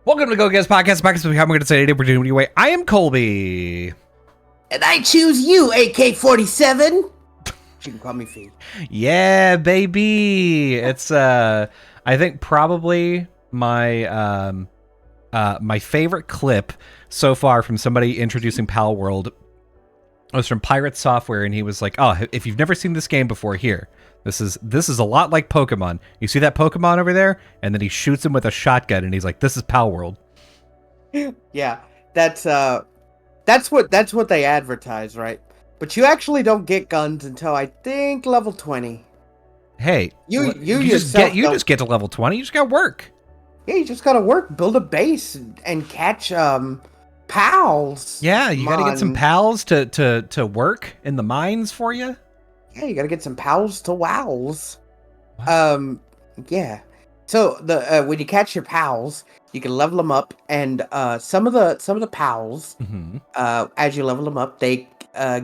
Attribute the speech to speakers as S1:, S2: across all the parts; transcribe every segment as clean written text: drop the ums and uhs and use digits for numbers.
S1: Welcome to Gettas Podcast. Podcast how I'm going to say it anyway. I am Colby.
S2: And I choose you, AK-47. You can call me Fee.
S1: Yeah, baby. It's I think probably my my favorite clip so far from somebody introducing Pal World was from Pirate Software, and he was like, "Oh, if you've never seen this game before, here. This is a lot like Pokemon. You see that Pokemon over there?" And then he shoots him with a shotgun, and he's like, "This is Pal World."
S2: Yeah, that's what they advertise, right? But you actually don't get guns until I think level 20.
S1: Hey,
S2: you
S1: just get to level 20. You just got to work.
S2: Yeah, you just gotta work, build a base, and catch pals.
S1: Yeah, you gotta get some pals to work in the mines for you.
S2: Yeah, you gotta get some pals to wows.
S1: What?
S2: Yeah. So when you catch your pals, you can level them up, and some of the pals, as you level them up, they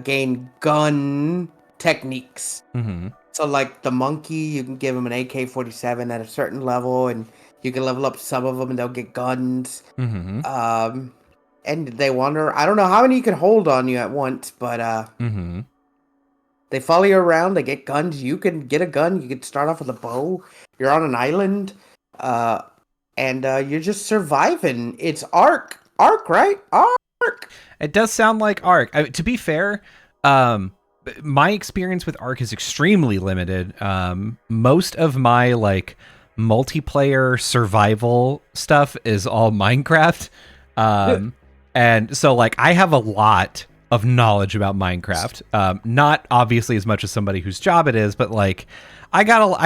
S2: gain gun techniques.
S1: Mm-hmm.
S2: So like the monkey, you can give them an AK-47 at a certain level, and you can level up some of them, and they'll get guns.
S1: Mm-hmm.
S2: And they wander. I don't know how many you can hold on you at once, but they follow you around. They get guns. You can get a gun. You can start off with a bow. You're on an island, and you're just surviving. It's Ark, right? Ark.
S1: It does sound like Ark. To be fair, my experience with Ark is extremely limited. Most of my like multiplayer survival stuff is all Minecraft, and so like I have a lot of knowledge about Minecraft. Not obviously as much as somebody whose job it is, but like I got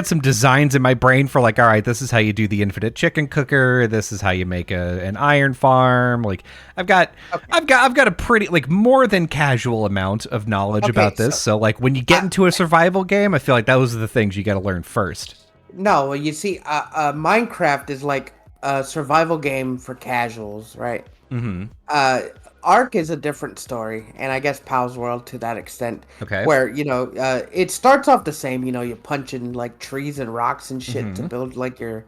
S1: some designs in my brain for like, all right, this is how you do the infinite chicken cooker. This is how you make an iron farm. Like I've got a pretty like more than casual amount of knowledge about this. So like when you get into a survival game, I feel like those are the things you got to learn first.
S2: No, you see, Minecraft is like a survival game for casuals, right?
S1: Mm-hmm.
S2: Ark is a different story, and I guess Pal's World to that extent.
S1: Okay.
S2: Where, it starts off the same, you're punching like trees and rocks and shit to build like your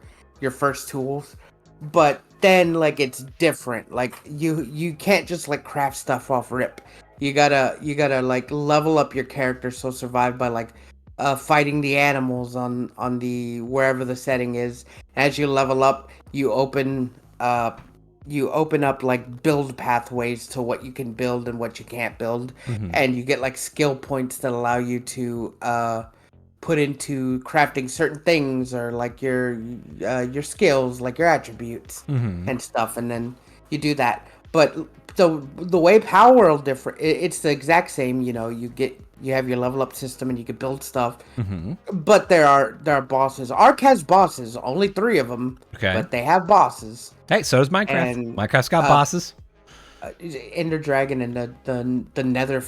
S2: first tools. But then like it's different. Like you can't just like craft stuff off rip. You gotta like level up your character, so survive by like fighting the animals on the wherever the setting is. As you level up, you open up like build pathways to what you can build and what you can't build, and you get like skill points that allow you to put into crafting certain things, or like your skills, like your attributes and stuff, and then you do that. But the way Power World different, it's the exact same. You have your level up system, and you can build stuff. But there are bosses. Ark has bosses, only 3 of them.
S1: Okay.
S2: But they have bosses.
S1: Hey, so does Minecraft. And, Minecraft's got bosses.
S2: Ender Dragon and the Nether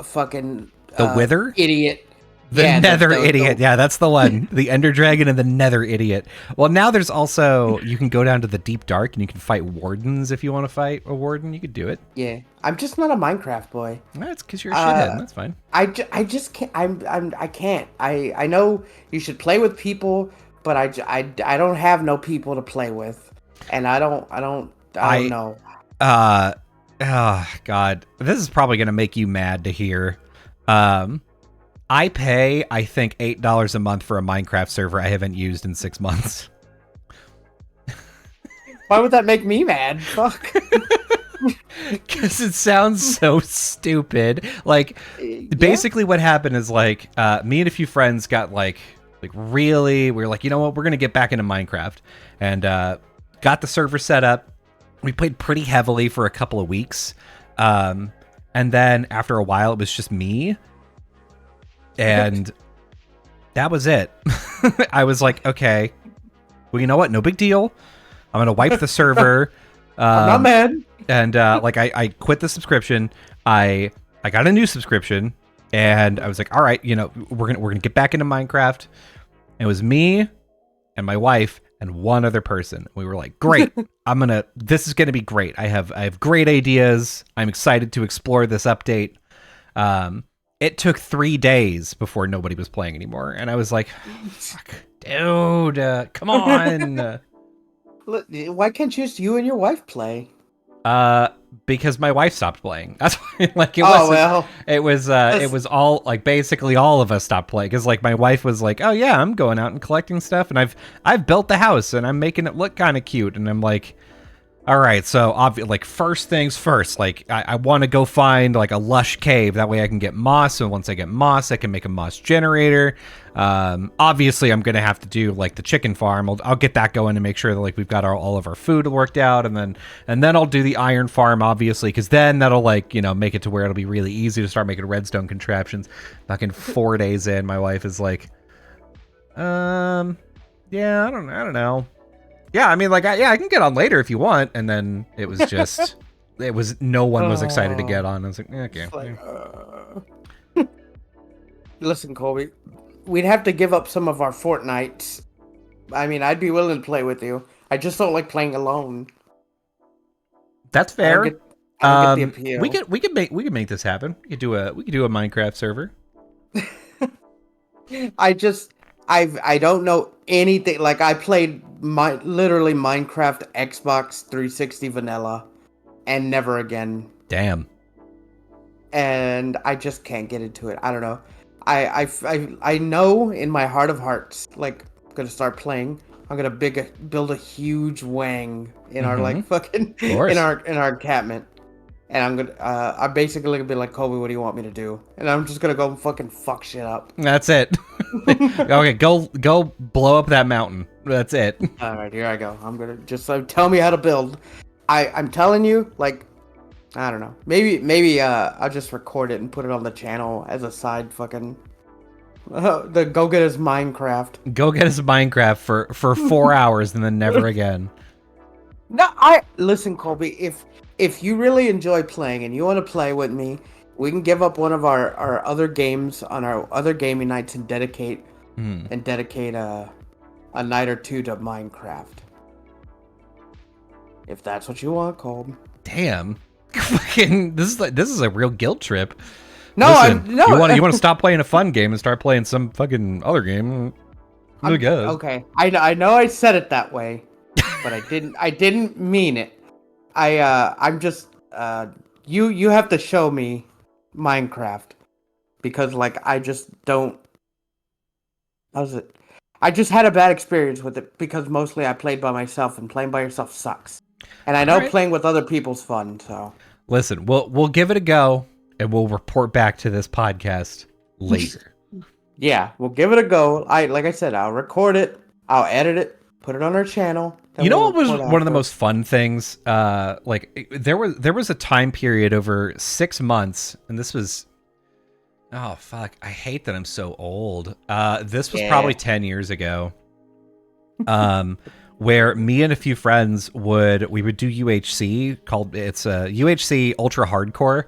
S2: fucking
S1: the Wither
S2: idiot.
S1: The Nether idiot. Yeah, that's the one. The Ender Dragon and the Nether idiot. Well, now there's also, you can go down to the Deep Dark and you can fight wardens if you want to fight a warden. You could do it.
S2: Yeah, I'm just not a Minecraft boy.
S1: That's because you're a shithead. That's fine.
S2: I just can't. I can't. I know you should play with people, but I don't have no people to play with, and I don't know.
S1: Oh God, this is probably gonna make you mad to hear. I pay, I think, $8 a month for a Minecraft server I haven't used in 6 months.
S2: Why would that make me mad? Fuck.
S1: Because it sounds so stupid. Like, basically what happened is, like, me and a few friends got, like really, we were like, you know what, we're going to get back into Minecraft. And got the server set up. We played pretty heavily for a couple of weeks. And then after a while, it was just me. And that was it. I was like, okay, well, you know what? No big deal. I'm going to wipe the server.
S2: I'm not mad.
S1: And I quit the subscription. I got a new subscription, and I was like, all right, we're gonna get back into Minecraft. It was me and my wife and one other person. We were like, great. This is gonna be great. I have great ideas. I'm excited to explore this update. It took 3 days before nobody was playing anymore, and I was like, fuck, dude, come on.
S2: Why can't just you and your wife play?
S1: Because my wife stopped playing. That's why, like, it was all, like, basically all of us stopped playing. Because, like, my wife was like, oh yeah, I'm going out and collecting stuff, and I've built the house, and I'm making it look kind of cute. And I'm like, all right, so like, first things first, like, I want to go find, like, a lush cave. That way I can get moss, and once I get moss, I can make a moss generator. Obviously, I'm going to have to do, like, the chicken farm. I'll get that going to make sure that, like, we've got all of our food worked out, and then I'll do the iron farm, obviously, because then that'll, like, make it to where it'll be really easy to start making redstone contraptions. Fucking 4 days in, my wife is like, yeah, I don't know. Yeah, I mean, like, I can get on later if you want. And then it was just, no one was excited to get on. I was like, okay.
S2: Listen, Colby, we'd have to give up some of our Fortnites. I mean, I'd be willing to play with you. I just don't like playing alone.
S1: That's fair.
S2: I don't get the appeal.
S1: We could make this happen. We could do a Minecraft server.
S2: I don't know anything. Like, I played literally Minecraft Xbox 360 vanilla and never again.
S1: Damn.
S2: And I just can't get into it. I don't know. I know in my heart of hearts, like, I'm gonna start playing. I'm gonna build a huge wang in our, like, fucking in our encampment. And I'm basically gonna be like, Kobe, what do you want me to do? And I'm just gonna go fucking fuck shit up.
S1: That's it. Okay, go blow up that mountain. That's it.
S2: All right, here I go. I'm gonna just tell me how to build. I'm telling you, like, I don't know. Maybe I'll just record it and put it on the channel as a side fucking. The Go Gettas Minecraft.
S1: Go Gettas Minecraft for 4 hours and then never again.
S2: No, listen, Colby. If you really enjoy playing and you want to play with me, we can give up one of our other games on our other gaming nights and dedicate a night or two to Minecraft. If that's what you want, Colby.
S1: Damn. Fucking this is a real guilt trip.
S2: No,
S1: listen, you want to stop playing a fun game and start playing some fucking other game. I guess.
S2: Okay. I know I said it that way, but I didn't mean it. I'm just you have to show me Minecraft because, like, I just don't. How's it? I just had a bad experience with it because mostly I played by myself, and playing by yourself sucks. And I know playing with other people's fun. So
S1: listen, we'll give it a go, and we'll report back to this podcast later.
S2: Yeah, we'll give it a go. Like I said, I'll record it, I'll edit it, put it on our channel.
S1: You know what was one of the most fun things? Like, there was a time period over 6 months, and this was, oh fuck, I hate that I'm so old. This was probably 10 years ago. Where me and a few friends we would do UHC it's UHC Ultra Hardcore.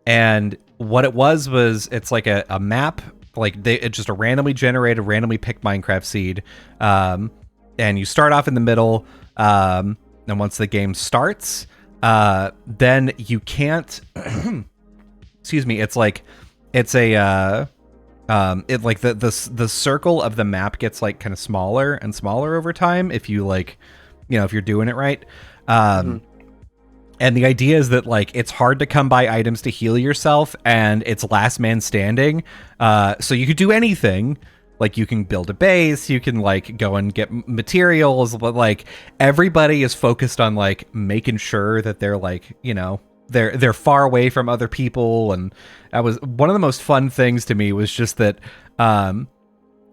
S1: And what it was it's like a map, like it's just a randomly generated, randomly picked Minecraft seed. And you start off in the middle, and once the game starts, then you can't. Excuse me. It's like the circle of the map gets, like, kind of smaller and smaller over time if you, like, if you're doing it right. And the idea is that, like, it's hard to come by items to heal yourself, and it's last man standing. So you could do anything. Like, you can build a base, you can, like, go and get materials, but, like, everybody is focused on, like, making sure that they're, like, they're far away from other people. And that was one of the most fun things to me, was just that,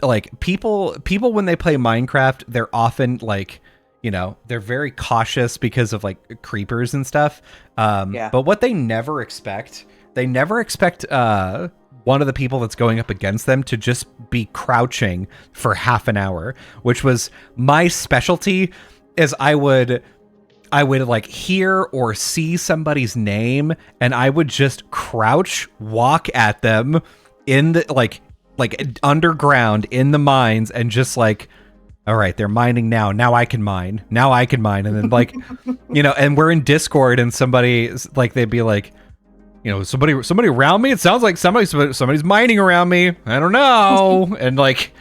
S1: like, people when they play Minecraft, they're often, like, they're very cautious because of, like, creepers and stuff. But what they never expect one of the people that's going up against them to just be crouching for half an hour, which was my specialty. Is I would like hear or see somebody's name, and I would just crouch, walk at them in the like underground in the mines, and just like, all right, they're mining now. Now I can mine. And then, like, and we're in Discord, and somebody, like, they'd be like, somebody around me. It sounds like somebody's mining around me. I don't know. And, like,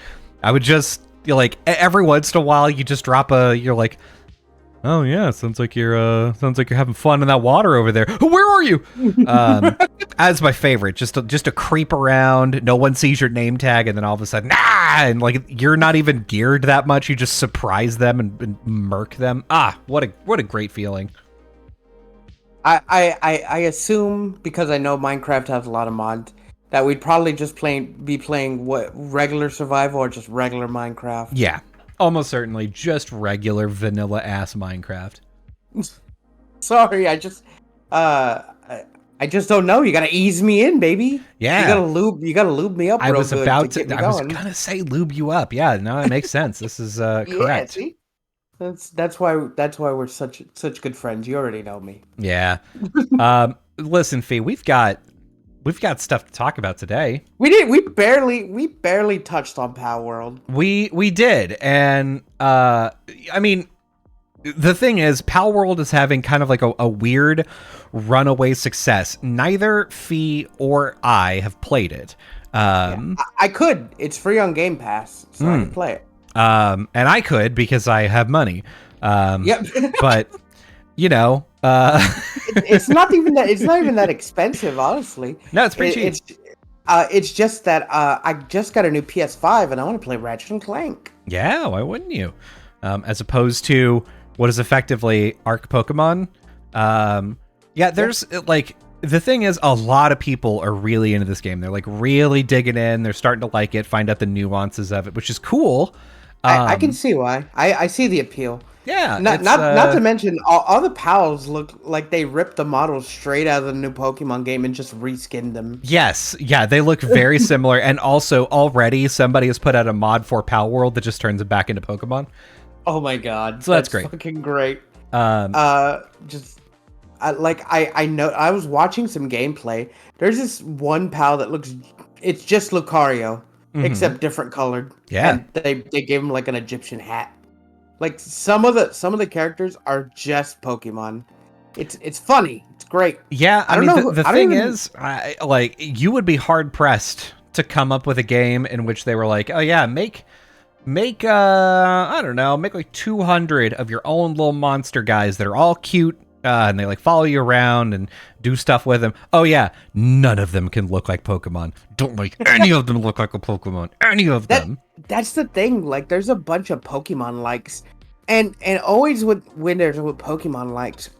S1: I would just you're like every once in a while you just drop you're like, oh yeah, sounds like you're having fun in that water over there. Where are you? That's my favorite. Just to creep around. No one sees your name tag, and then all of a sudden, and like you're not even geared that much. You just surprise them and murk them. What a great feeling.
S2: I assume, because I know Minecraft has a lot of mods, that we'd probably just be playing what, regular survival or just regular Minecraft.
S1: Yeah. Almost certainly just regular vanilla ass Minecraft.
S2: Sorry, I just don't know. You gotta ease me in, baby.
S1: Yeah.
S2: You gotta lube me up.
S1: I was gonna say lube you up. Yeah, no, that makes sense. This is correct.
S2: Yeah, see? That's why we're such good friends. You already know me.
S1: Yeah. Listen, Fee, we've got stuff to talk about today.
S2: We barely touched on Power World.
S1: We did, and I mean, the thing is, Power World is having kind of like a weird runaway success. Neither Fee or I have played it.
S2: I could. It's free on Game Pass, so I can play it.
S1: And I could because I have money.
S2: Yep.
S1: But you know,
S2: it's not even that expensive, honestly.
S1: No, it's pretty cheap.
S2: It's just that I just got a new PS5 and I want to play Ratchet and Clank.
S1: Yeah, why wouldn't you? As opposed to what is effectively Arc Pokemon. There's like, the thing is, a lot of people are really into this game. They're like really digging in. They're starting to like it, find out the nuances of it, which is cool.
S2: I can see why. I see the appeal.
S1: Yeah.
S2: Not to mention, all the pals look like they ripped the models straight out of the new Pokemon game and just reskinned them.
S1: Yes. Yeah, they look very similar. And also, already, somebody has put out a mod for Power World that just turns it back into Pokemon.
S2: Oh my god.
S1: So that's great.
S2: Fucking great. I know, I was watching some gameplay. There's this one pal that it's just Lucario, except different colored.
S1: Yeah.
S2: And they gave him like an Egyptian hat. Like some of the characters are just Pokemon. It's funny. It's great.
S1: Yeah, I mean, the thing is, you would be hard pressed to come up with a game in which they were like, oh yeah, make I don't know, make like 200 of your own little monster guys that are all cute. And they like follow you around and do stuff with them. Oh yeah, none of them can look like Pokemon. Don't make any of them look like a Pokemon. Any of them.
S2: That's the thing. Like, there's a bunch of Pokemon likes, and always when there's Pokemon likes,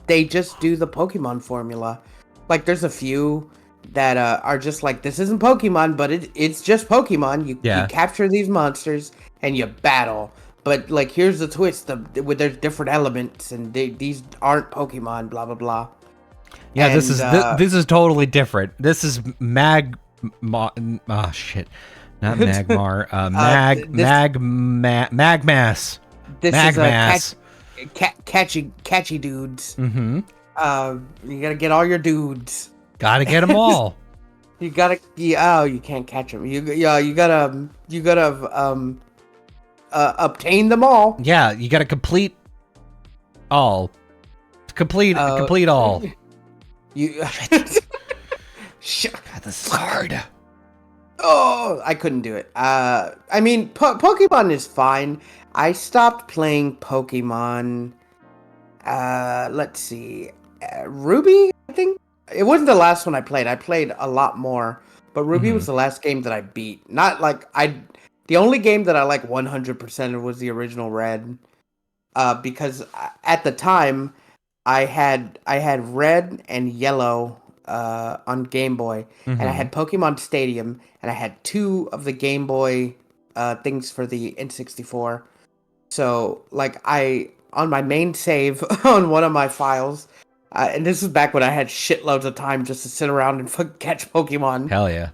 S2: they just do the Pokemon formula. Like, there's a few that are just like, this isn't Pokemon, but it's just Pokemon. You capture these monsters and you battle. But like, here's the twist: there's different elements, and these aren't Pokemon. Blah blah blah.
S1: Yeah, and, this is totally different. This is shit, not Magmar. Magmass.
S2: This
S1: Magmass.
S2: Is catchy dudes.
S1: Mm-hmm.
S2: You gotta get all your dudes.
S1: Gotta get them all.
S2: You gotta. You can't catch them. You gotta obtain them all.
S1: Yeah, you gotta complete all. Complete all.
S2: You.
S1: God, this is hard.
S2: Oh, I couldn't do it. I mean, Pokemon is fine. I stopped playing Pokemon. Let's see, Ruby. I think it wasn't the last one I played. I played a lot more, but Ruby was the last game that I beat. Not like the only game that I like 100% was the original Red, because at the time I had Red and Yellow on Game Boy, and I had Pokemon Stadium, and I had 2 of the Game Boy things for the N64. So like, on my main save on one of my files, and this is back when I had shitloads of time just to sit around and catch Pokemon.
S1: Hell yeah.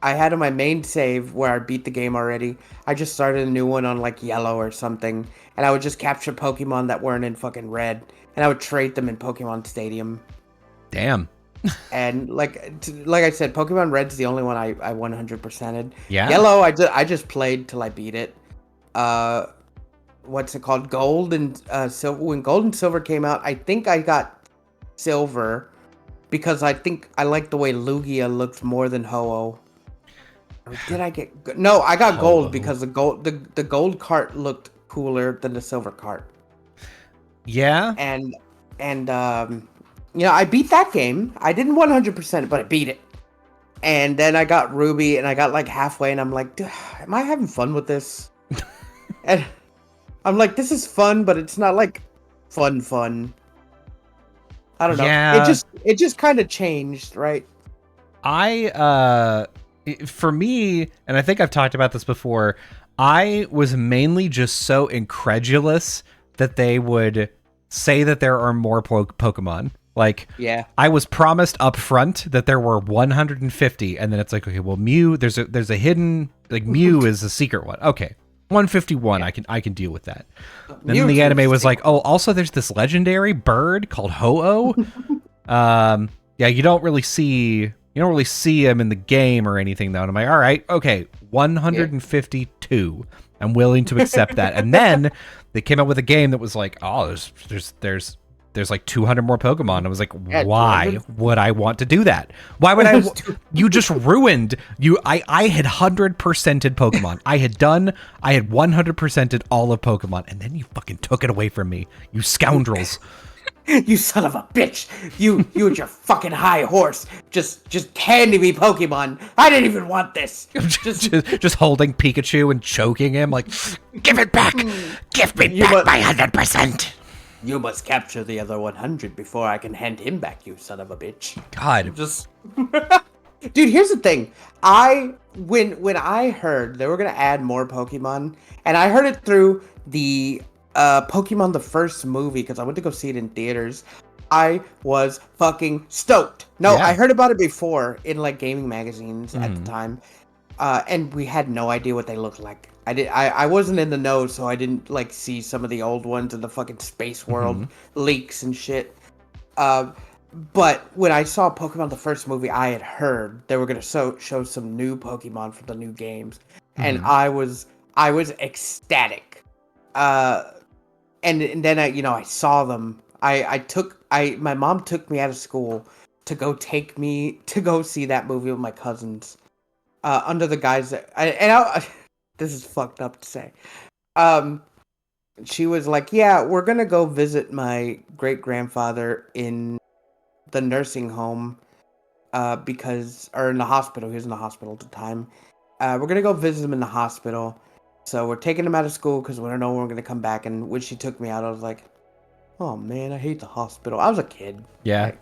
S2: I had on my main save where I beat the game already. I just started a new one on like Yellow or something, and I would just capture Pokemon that weren't in fucking Red, and I would trade them in Pokemon Stadium.
S1: Damn.
S2: And like I said, Pokemon Red's the only one I 100%ed.
S1: Yeah.
S2: Yellow, I just played till I beat it. What's it called? Gold and Silver. When Gold and Silver came out, I think I got Silver because I think I like the way Lugia looked more than Ho-Oh. Or did I get no? I got gold
S1: Ho-Oh.
S2: because the gold cart looked cooler than the silver cart.
S1: Yeah.
S2: And I beat that game. I didn't 100%, but I beat it. And then I got Ruby, and I got like halfway, and I'm like, dude, am I having fun with this? And I'm like, this is fun, but it's not like fun. I don't know.
S1: Yeah.
S2: It just kind of changed, right?
S1: For me, and I think I've talked about this before, I was mainly just so incredulous that they would say that there are more Pokemon. Like,
S2: Yeah.
S1: I was promised up front that there were 150, and then it's like, okay, well, Mew, there's a hidden, like, Mew is a secret one. Okay, 151, yeah. I can deal with that. Then the anime was like, oh, also there's this legendary bird called Ho-Oh. Yeah, you don't really see him in the game or anything though. And I'm like, all right, okay, 152. Yeah. I'm willing to accept that. And then they came out with a game that was like, oh, there's like 200 more Pokemon. I was like, why would I want to do that? Why would I? You just ruined you. I had 100%ed Pokemon. I had 100%ed all of Pokemon, and then you fucking took it away from me, you scoundrels.
S2: You son of a bitch! You and your fucking high horse just handing me Pokemon. I didn't even want this.
S1: Just holding Pikachu and choking him like, give it back, give me back my 100%.
S2: You must capture the other 100 before I can hand him back, you son of a bitch.
S1: God.
S2: Dude, here's the thing. When I heard they were going to add more Pokemon, and I heard it through the Pokemon the first movie, because I went to go see it in theaters, I was fucking stoked. No, yeah. I heard about it before in like gaming magazines at the time, and we had no idea what they looked like. I wasn't in the know, so I didn't like see some of the old ones in the fucking Space World leaks and shit. But when I saw Pokemon the first movie, I had heard they were gonna show some new Pokemon from the new games, and I was ecstatic. And then I saw them. My mom took me out of school to go see that movie with my cousins, under the guise that this is fucked up to say. She was like, yeah, we're going to go visit my great-grandfather in the nursing home, or in the hospital. He was in the hospital at the time. We're going to go visit him in the hospital. So we're taking him out of school because we don't know when we're going to come back. And when she took me out, I was like, oh man, I hate the hospital. I was a kid.
S1: Yeah.
S2: Like,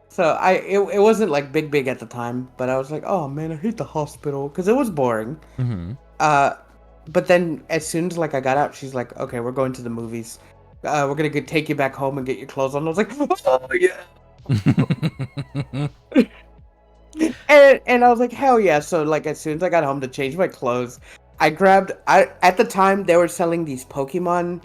S2: so it wasn't like big at the time, but I was like, oh man, I hate the hospital because it was boring. But then as soon as like I got out, she's like, okay, we're going to the movies. We're gonna take you back home and get your clothes on. I was like, oh yeah. and I was like, hell yeah. So like as soon as I got home to change my clothes, at the time they were selling these Pokemon,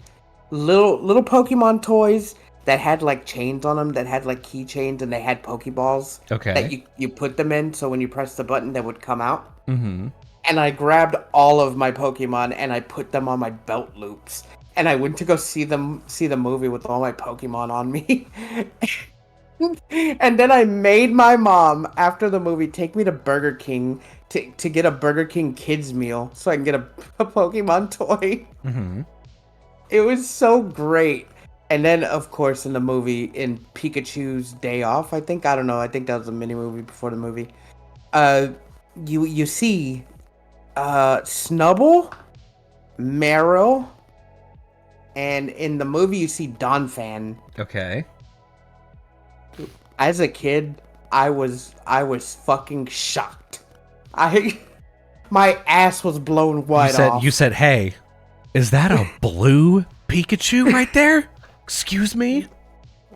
S2: little Pokemon toys that had like chains on them, that had like keychains, and they had Pokeballs.
S1: Okay.
S2: That you put them in, so when you press the button, they would come out. And I grabbed all of my Pokemon and I put them on my belt loops. And I went to go see the movie with all my Pokemon on me. And then I made my mom, after the movie, take me to Burger King to get a Burger King kids meal so I can get a Pokemon toy. It was so great. And then, of course, in the movie, in Pikachu's Day Off, I think that was a mini movie before the movie. You see Snubbull, Meryl, and in the movie you see Donphan.
S1: Okay.
S2: As a kid, I was fucking shocked. My ass was blown wide off.
S1: You said, hey, is that a blue Pikachu right there? Excuse me?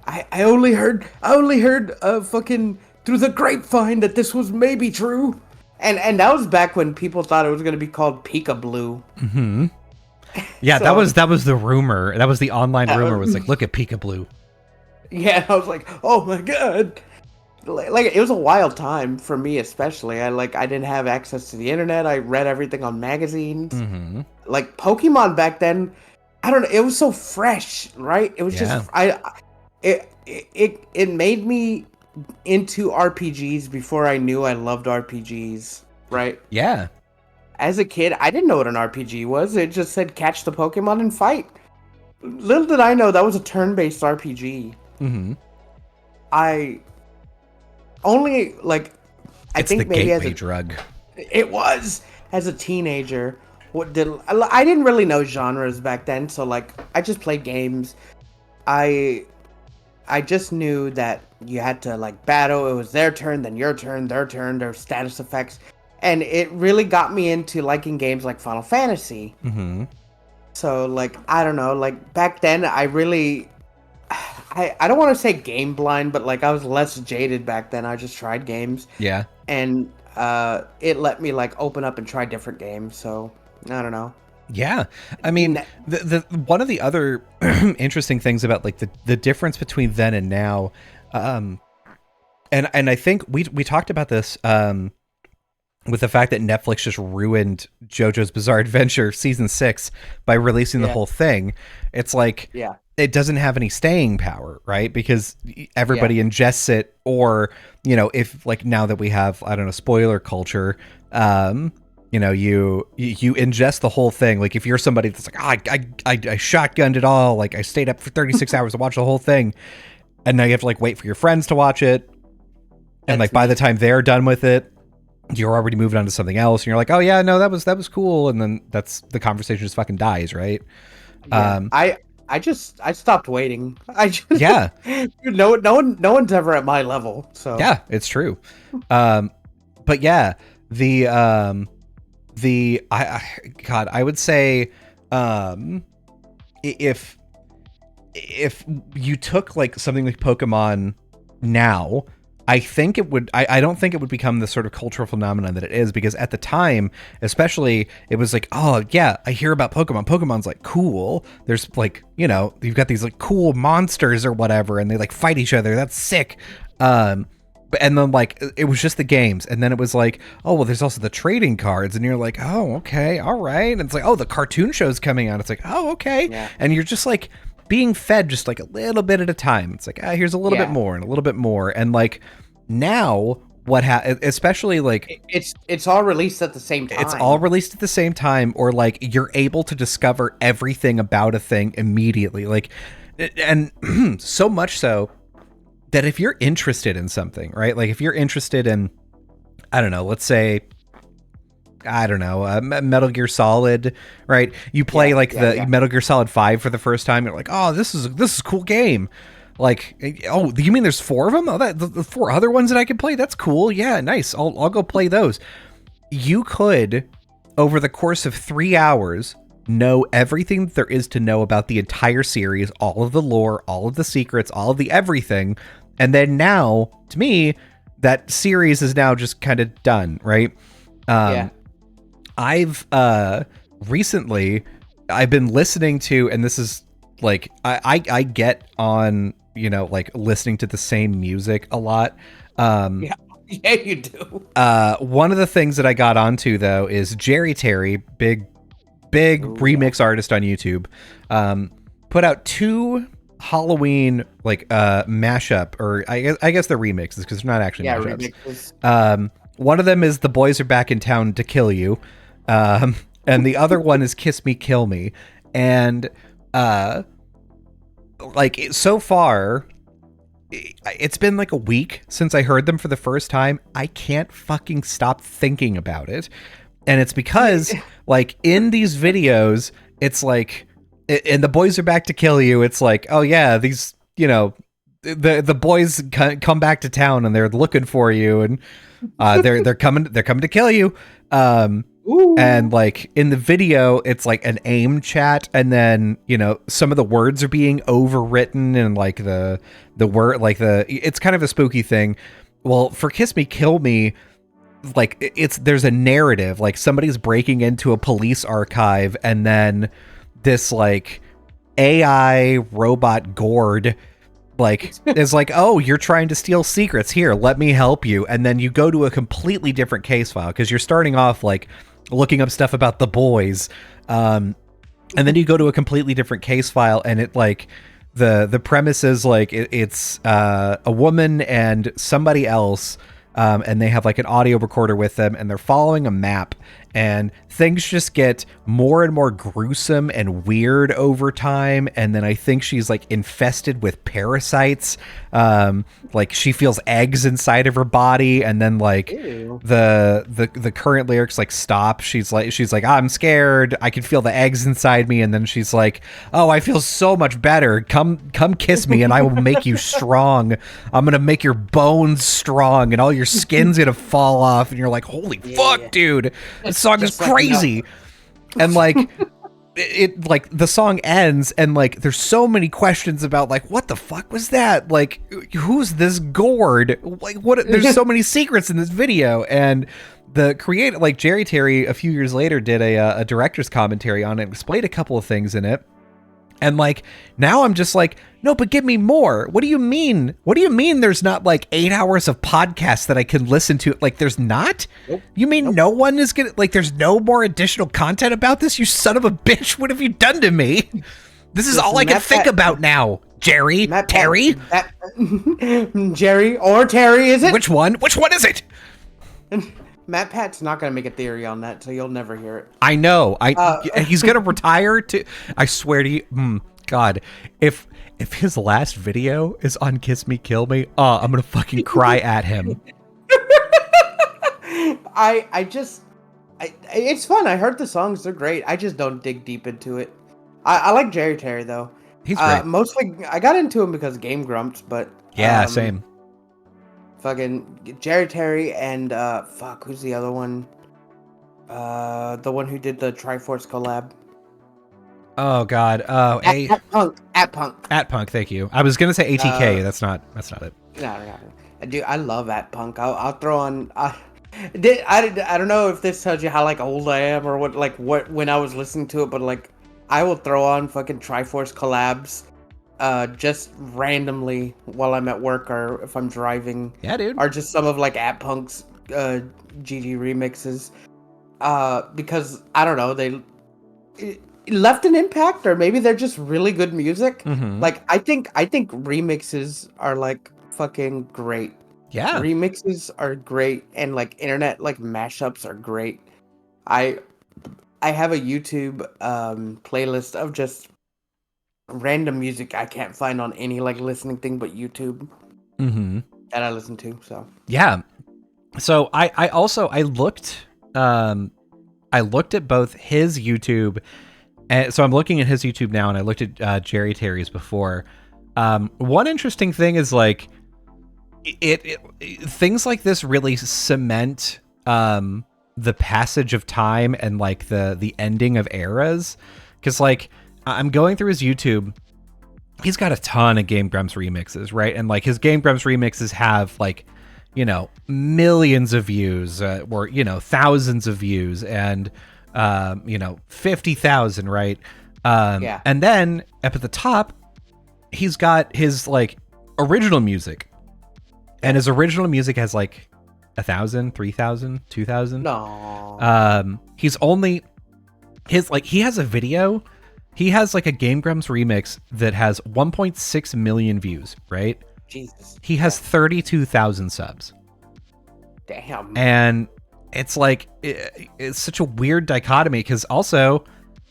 S2: I only heard fucking through the grapevine that this was maybe true. And that was back when people thought it was going to be called Pika-Blue.
S1: Yeah, so, that was the rumor. That was the online rumor. Was like, look at Pika-Blue.
S2: Yeah, I was like, oh my god. Like it was a wild time for me, especially. I didn't have access to the internet. I read everything on magazines. Like Pokemon back then, I don't know. It was so fresh, right? It was just it made me into RPGs before I knew I loved RPGs, right?
S1: Yeah.
S2: as a kid, I didn't know what an RPG was. It just said catch the Pokemon and fight. Little did I know that was a turn-based RPG.
S1: Mm-hmm.
S2: I only like. I
S1: It's
S2: think
S1: the
S2: maybe
S1: gateway
S2: as a
S1: drug.
S2: it was as a teenager. I didn't really know genres back then, so like I just played games. I just knew that you had to like battle. It was their turn, then your turn, their turn, their status effects, and it really got me into liking games like Final Fantasy.
S1: Mm-hmm.
S2: So like I don't know, like back then I really I don't want to say game blind, but like I was less jaded back then. I just tried games
S1: Yeah.
S2: and it let me like open up and try different games. So I don't know.
S1: Yeah. I mean, the one of the other interesting things about like the difference between then and now, and I think we talked about this with the fact that Netflix just ruined JoJo's Bizarre Adventure season 6 by releasing the whole thing. It's like it doesn't have any staying power, right? Because everybody ingests it, or if like now that we have, I don't know, spoiler culture, you ingest the whole thing. Like if you're somebody that's like, I shotgunned it all, like I stayed up for 36 hours to watch the whole thing, and now you have to like wait for your friends to watch it, and like by the time they're done with it, you're already moving on to something else, and you're like, oh yeah, no, that was cool, and then that's the conversation just fucking dies, right?
S2: I stopped waiting. No one's ever at my level. So
S1: yeah, it's true. But yeah, I would say, if you took like something like Pokemon now, I think it would, I don't think it would become the sort of cultural phenomenon that it is, because at the time, especially, it was like, oh yeah, I hear about Pokemon. Pokemon's like cool. There's like, you've got these like cool monsters or whatever, and they like fight each other. That's sick. And then like it was just the games, and then it was like, oh well, there's also the trading cards, and you're like, oh okay, all right. And it's like, oh, the cartoon show's coming out. It's like, oh okay, and you're just like being fed just like a little bit at a time. It's like, here's a little bit more and a little bit more, and like now especially like
S2: it's all released at the same time.
S1: It's all released at the same time, or like you're able to discover everything about a thing immediately, like, and so much so that if you're interested in something, right? Like if you're interested in, I don't know, let's say, Metal Gear Solid, right? You play Metal Gear Solid 5 for the first time. You're like, oh, this is a cool game. Like, oh, you mean there's 4 of them? Oh, the 4 other ones that I can play? That's cool. Yeah, nice. I'll go play those. You could, over the course of 3 hours, know everything there is to know about the entire series, all of the lore, all of the secrets, all of the everything. And then now, to me, that series is now just kind of done, right? I've recently, I've been listening to, and this is like, I get on, like listening to the same music a lot.
S2: Yeah, you do.
S1: One of the things that I got onto though is Jerry Terry, big remix artist on YouTube, put out 2 Halloween like mashup, or I guess they're remixes because they're not actually mashups. Remixes. One of them is "The Boys Are Back in Town to Kill You," and the other one is "Kiss Me, Kill Me." And like so far, it's been like a week since I heard them for the first time. I can't fucking stop thinking about it, and it's because like in these videos, it's like. And "The Boys Are Back to Kill You," it's like, oh yeah, these, the boys come back to town and they're looking for you, and they're coming to kill you. And like in the video, it's like an AIM chat, and then some of the words are being overwritten, and like the word, like it's kind of a spooky thing. Well, for "Kiss Me, Kill Me," like there's a narrative, like somebody's breaking into a police archive, and then this like AI robot gourd like is like, oh, you're trying to steal secrets, here, let me help you. And then you go to a completely different case file, because you're starting off like looking up stuff about the boys, and then you go to a completely different case file, and it like the premise is like it's a woman and somebody else, and they have like an audio recorder with them, and they're following a map, and things just get more and more gruesome and weird over time. And then I think she's like infested with parasites. Like she feels eggs inside of her body, and then like the current lyrics like stop. She's like I'm scared. I can feel the eggs inside me, and then she's like, oh, I feel so much better. Come kiss me, and I will make you strong. I'm gonna make your bones strong, and all your skin's gonna fall off, and you're like, holy fuck, dude. This song is crazy. And like it like the song ends, and like there's so many questions about like what the fuck was that, like who's this gourd, like what, there's so many secrets in this video. And the creator, like Jerry Terry, a few years later did a director's commentary on it, explained a couple of things in it. And like now I'm just like, no, but give me more. What do you mean? What do you mean there's not like 8 hours of podcasts that I can listen to? Like there's not? Nope. You mean no one is gonna, like there's no more additional content about this? You son of a bitch, what have you done to me? This is all I can think about now. Jerry? Terry?
S2: Jerry or Terry, is it?
S1: Which one? Which one is it?
S2: Matt Pat's not going to make a theory on that, so you'll never hear it.
S1: I know. He's going to retire to... I swear to you... God. If his last video is on Kiss Me, Kill Me, I'm going to fucking cry at him.
S2: It's fun. I heard the songs. They're great. I just don't dig deep into it. I like Jerry Terry, though.
S1: He's great.
S2: Mostly, I got into him because of Game Grumps, but...
S1: Yeah, same.
S2: Fucking Jerry Terry and who's the other one? The one who did the Triforce collab.
S1: Oh God.
S2: At Punk.
S1: Thank you. I was gonna say ATK. That's not it.
S2: No. Dude, I love At Punk. I'll throw on. I don't know if this tells you how like old I am or what when I was listening to it, but like I will throw on fucking Triforce collabs. Just randomly while I'm at work or if I'm driving.
S1: Yeah, dude.
S2: Or just some of like At Punk's GG remixes. Because I don't know, it left an impact, or maybe they're just really good music.
S1: Mm-hmm.
S2: Like I think remixes are like fucking great.
S1: Yeah.
S2: Remixes are great, and like internet like mashups are great. I have a YouTube playlist of just random music I can't find on any like listening thing but YouTube that I listen to. So
S1: yeah, so I also looked at both his YouTube, and so I'm looking at his YouTube now, and I looked at Jerry Terry's before. One interesting thing is like it things like this really cement the passage of time and like the ending of eras, because like I'm going through his YouTube. He's got a ton of Game Grumps remixes, right? And like his Game Grumps remixes have like, you know, millions of views, or, you know, thousands of views, and, you know, 50,000, right?
S2: Yeah.
S1: And then up at the top, he's got his like original music, and his original music has like 1,000, 3,000, 2,000.
S2: No.
S1: He's only he has a video. He has like a Game Grumps remix that has 1.6 million views, right?
S2: Jesus.
S1: He has 32,000 subs.
S2: Damn.
S1: And it's like, it's such a weird dichotomy, because also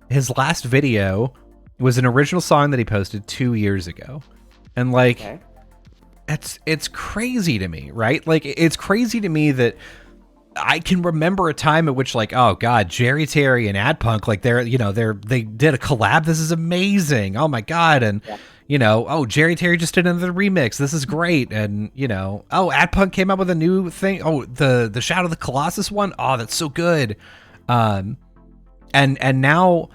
S1: his last video was an original song that he posted 2 years ago. And like, it's crazy to me, right? Like, it's crazy to me that I can remember a time at which, like, oh God, Jerry Terry and At Punk, like they did a collab. This is amazing. Oh my God. And you know, oh, Jerry Terry just did another remix. This is great. And you know, oh, At Punk came out with a new thing. Oh, the Shadow of the Colossus one. Oh, that's so good. And now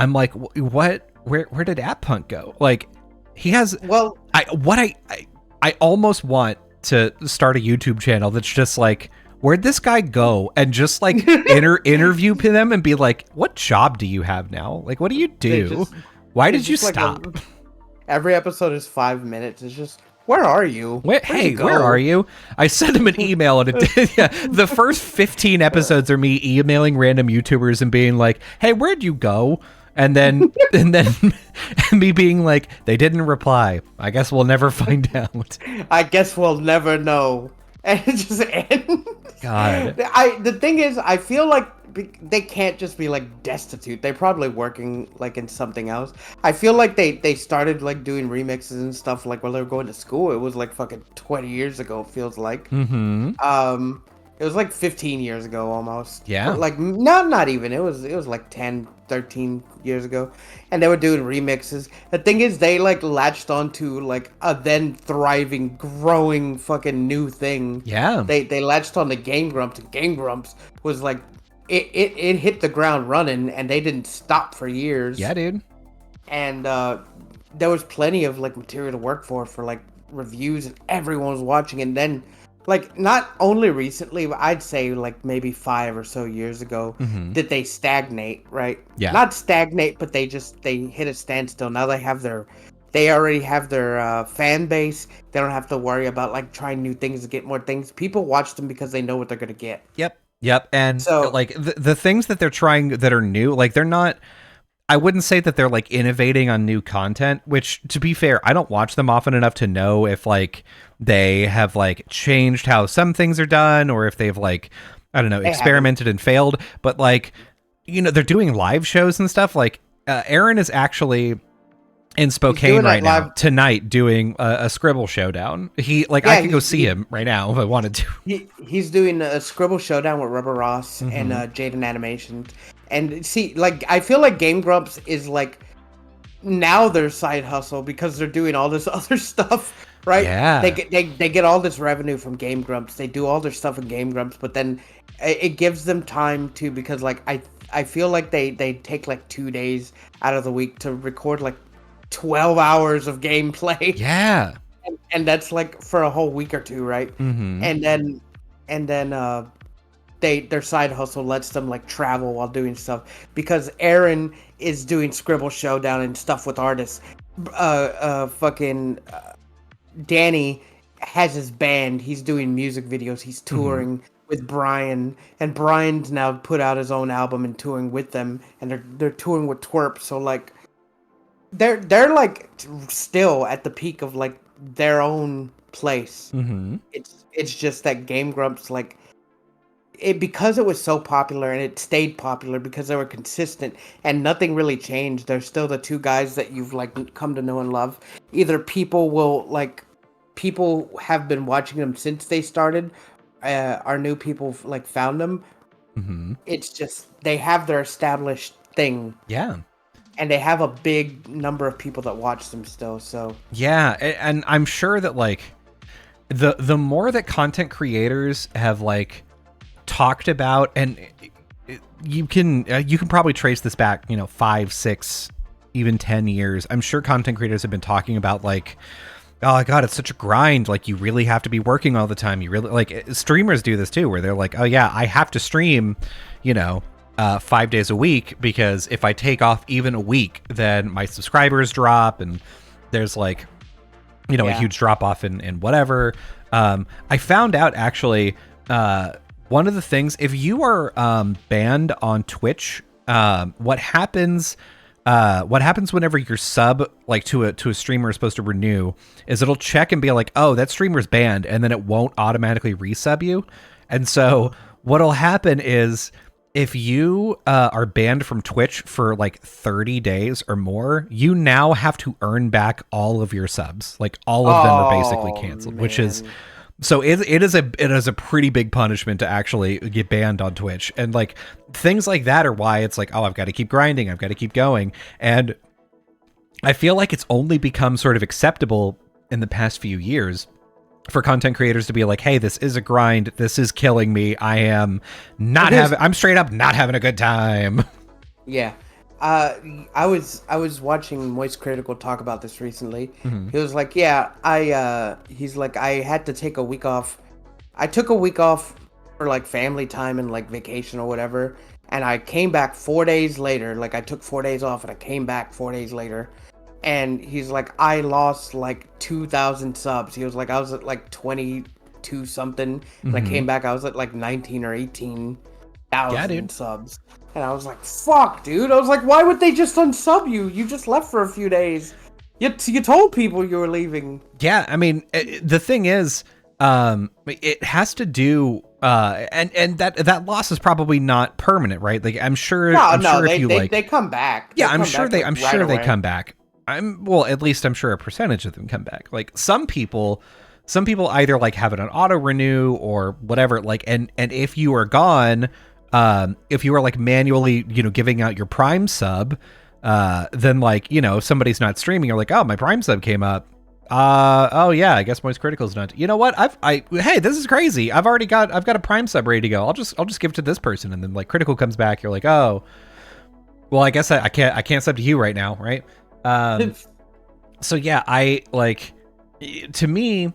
S1: I'm like, what? Where did At Punk go? Like, he has.
S2: Well,
S1: I almost want to start a YouTube channel that's just like, where'd this guy go? And just like interview them and be like, what job do you have now? Like, what do you do? Why did you stop?
S2: Every episode is 5 minutes. It's just, where are you?
S1: Where are you? I sent him an email, and the first 15 episodes are me emailing random YouTubers and being like, hey, where'd you go? And then me being like, they didn't reply. I guess we'll never find out.
S2: I guess we'll never know. and it just ends.
S1: God.
S2: The thing is, I feel like they can't just be like destitute. They're probably working like in something else. I feel like they started like doing remixes and stuff like while they were going to school. It was like fucking 20 years ago. It feels like.
S1: Mm-hmm.
S2: It was like 15 years ago almost.
S1: Yeah.
S2: Like not even. It was like 10, 13 years ago. And they were doing remixes. The thing is they like latched onto like a then thriving, growing fucking new thing.
S1: Yeah.
S2: They latched on to Game Grumps, and Game Grumps was like it hit the ground running, and they didn't stop for years.
S1: Yeah, dude.
S2: And there was plenty of like material to work for like reviews, and everyone was watching. And then like not only recently, but I'd say like maybe 5 or so years ago, did they stagnate, right?
S1: Yeah.
S2: Not stagnate, but they hit a standstill. Now they already have their fan base. They don't have to worry about like trying new things to get more things. People watch them because they know what they're gonna get.
S1: Yep. And
S2: So
S1: like the things that they're trying that are new, like they're not. I wouldn't say that they're like innovating on new content, which to be fair, I don't watch them often enough to know if like they have like changed how some things are done or if they've like, I don't know, experimented and failed. But like, you know, they're doing live shows and stuff. Like Aaron is actually in Spokane right now tonight doing a Scribble showdown. I could go see him right now if I wanted to.
S2: He's doing a Scribble showdown with Rubber Ross and Jaden Animations. And see, like, I feel like Game Grumps is like now their side hustle because they're doing all this other stuff, right?
S1: Yeah.
S2: They get all this revenue from Game Grumps. They do all their stuff in Game Grumps, but then it gives them time to, because like I feel like they take like 2 days out of the week to record like 12 hours of gameplay.
S1: Yeah.
S2: And that's like for a whole week or two, right?
S1: Mm-hmm.
S2: And then their side hustle lets them like travel while doing stuff, because Aaron is doing Scribble Showdown and stuff with artists. Danny has his band. He's doing music videos. He's touring with Brian, and Brian's now put out his own album and touring with them, and they're touring with Twerp. So like they're like still at the peak of like their own place. It's just that Game Grumps, like, because it was so popular, and it stayed popular because they were consistent and nothing really changed. They're still the two guys that you've like come to know and love. Either people have been watching them since they started, or new people like found them. It's just they have their established thing.
S1: Yeah.
S2: And they have a big number of people that watch them still. So
S1: yeah, and I'm sure that like the more that content creators have like talked about, and you can probably trace this back, 5, 6, even 10 years. I'm sure content creators have been talking about like, oh god, it's such a grind. Like you really have to be working all the time. You really, like, streamers do this too, where they're like, oh yeah, I have to stream, 5 days a week, because if I take off even a week, then my subscribers drop, and there's like, a huge drop off in whatever. I found out actually, one of the things, if you are banned on Twitch, what happens whenever your sub like to a streamer is supposed to renew is it'll check and be like, oh, that streamer's banned, and then it won't automatically resub you. And so what'll happen is, if you are banned from Twitch for like 30 days or more, you now have to earn back all of your subs. Like all of them are basically canceled, which is, so it is a pretty big punishment to actually get banned on Twitch. And like things like that are why it's like, oh, I've got to keep grinding. I've got to keep going. And I feel like it's only become sort of acceptable in the past few years for content creators to be like, hey, this is a grind. This is killing me. I'm straight up not having a good time. Yeah.
S2: I was watching Moist Critical talk about this recently. He was like, yeah, he's like, I had to take a week off. I took a week off for like family time and like vacation or whatever. And I came back 4 days later. Like I took 4 days off and I came back 4 days later. And he's like, I lost like 2,000 subs. He was like, I was at like 22 something. And I came back, I was at like 19 or 18,000 subs. And I was like, fuck, dude. I was like, why would they just unsub you? You just left for a few days. You told people you were leaving.
S1: Yeah, I mean, the thing is, It has to do and that loss is probably not permanent, right? Like I'm sure
S2: they come back.
S1: I'm sure they come back. At least I'm sure a percentage of them come back. Like some people either like have it on auto renew or whatever, like and if you are gone, if you are like manually, giving out your Prime sub, then like, if somebody's not streaming, you're like, oh, my Prime sub came up. Oh yeah, I guess Moist Critical's not. You know what? Hey, this is crazy. I've got a Prime sub ready to go. I'll just give it to this person, and then like Critical comes back. You're like, oh, well, I guess I can't sub to you right now, right? So yeah, to me,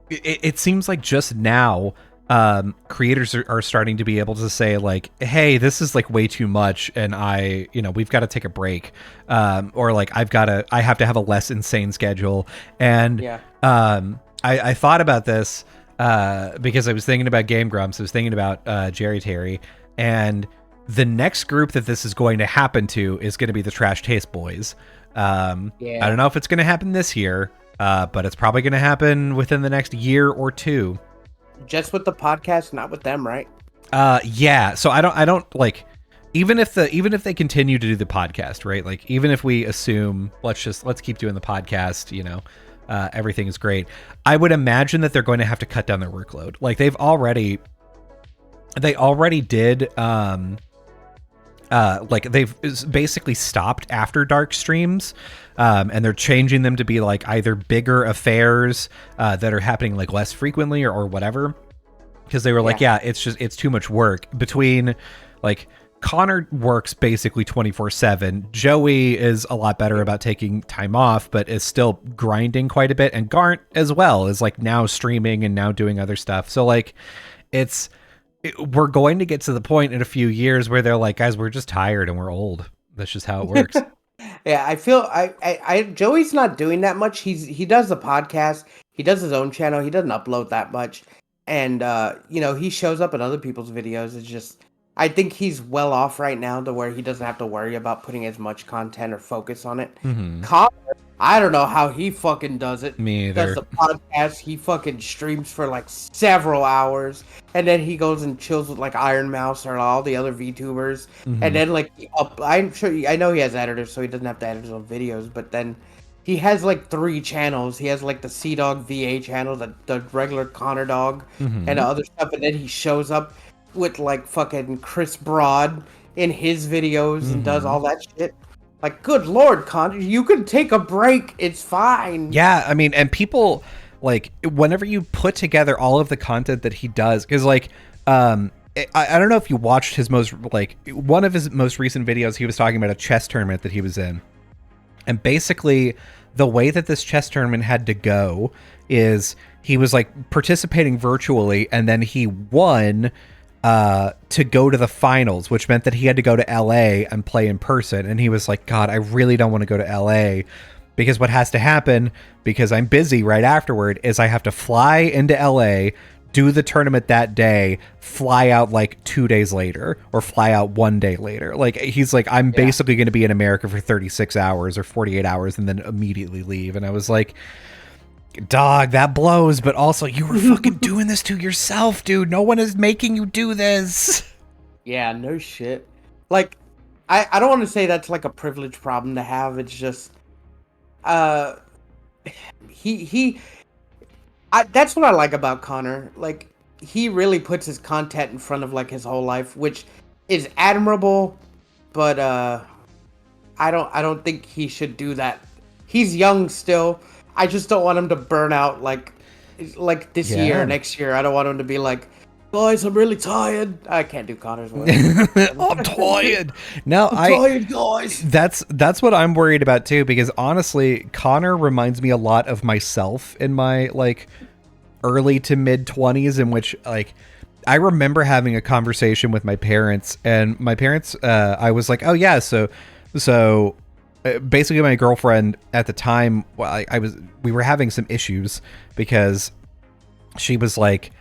S1: it seems like just now, creators are starting to be able to say like, hey, this is like way too much, and we've got to take a break, or like I have to have a less insane schedule. And I thought about this because I was thinking about Game Grumps, I was thinking about Jerry Terry, and the next group that this is going to happen to is going to be the Trash Taste Boys. I don't know if it's going to happen this year, but it's probably going to happen within the next year or two.
S2: Just with the podcast, not with them, right?
S1: Yeah. So I don't like, even if they continue to do the podcast, right? Like even if we assume let's keep doing the podcast, everything is great. I would imagine that they're going to have to cut down their workload. Like they already did. Like they've basically stopped after dark streams, and they're changing them to be like either bigger affairs that are happening like less frequently or whatever, because they were like, it's too much work. Between like Connor works basically 24/7, Joey is a lot better about taking time off but is still grinding quite a bit, and Garnt as well is like now streaming and now doing other stuff. So like we're going to get to the point in a few years where they're like, guys, we're just tired and we're old. That's just how it works.
S2: Yeah, I feel Joey's not doing that much. He does the podcast. He does his own channel. He doesn't upload that much. And he shows up in other people's videos. It's just, I think he's well off right now to where he doesn't have to worry about putting as much content or focus on it.
S1: Mm-hmm.
S2: Connor, I don't know how he fucking does it.
S1: Me either.
S2: Does the podcast. He fucking streams for like several hours, and then he goes and chills with like Iron Mouse or all the other VTubers, and then like I know he has editors, so he doesn't have to edit his own videos. But then he has like 3 channels. He has like the Sea Dog VA channel, the regular Connor Dog, and other stuff, and then he shows up with like fucking Chris Broad in his videos and does all that shit. Like, good Lord, Connor, you can take a break. It's fine.
S1: Yeah, I mean, and people, like, whenever you put together all of the content that he does, because, like, I don't know if you watched his one of his most recent videos, he was talking about a chess tournament that he was in. And basically, the way that this chess tournament had to go is he was, like, participating virtually, and then he won to go to the finals, which meant that he had to go to LA and play in person. And he was like, God, I really don't want to go to LA, because what has to happen, because I'm busy right afterward, is I have to fly into LA, do the tournament that day, fly out like 2 days later, or fly out 1 day later. Like, he's like, I'm basically going to be in America for 36 hours or 48 hours and then immediately leave. And I was like, dog, that blows, but also you were fucking doing this to yourself, dude. No one is making you do this.
S2: Yeah, no shit. Like, I don't want to say that's like a privileged problem to have. It's just, that's what I like about Connor. Like, he really puts his content in front of like his whole life, which is admirable, but I don't think he should do that. He's young still. I just don't want him to burn out like this year or next year. I don't want him to be like, guys, I'm really tired. I can't do Connor's voice.
S1: I'm tired. No,
S2: I'm tired, guys.
S1: That's what I'm worried about too, because honestly, Connor reminds me a lot of myself in my like early to mid 20s, in which like I remember having a conversation with my parents, and my parents, I was like, oh yeah, so basically my girlfriend at the time, well, we were having some issues because she was like,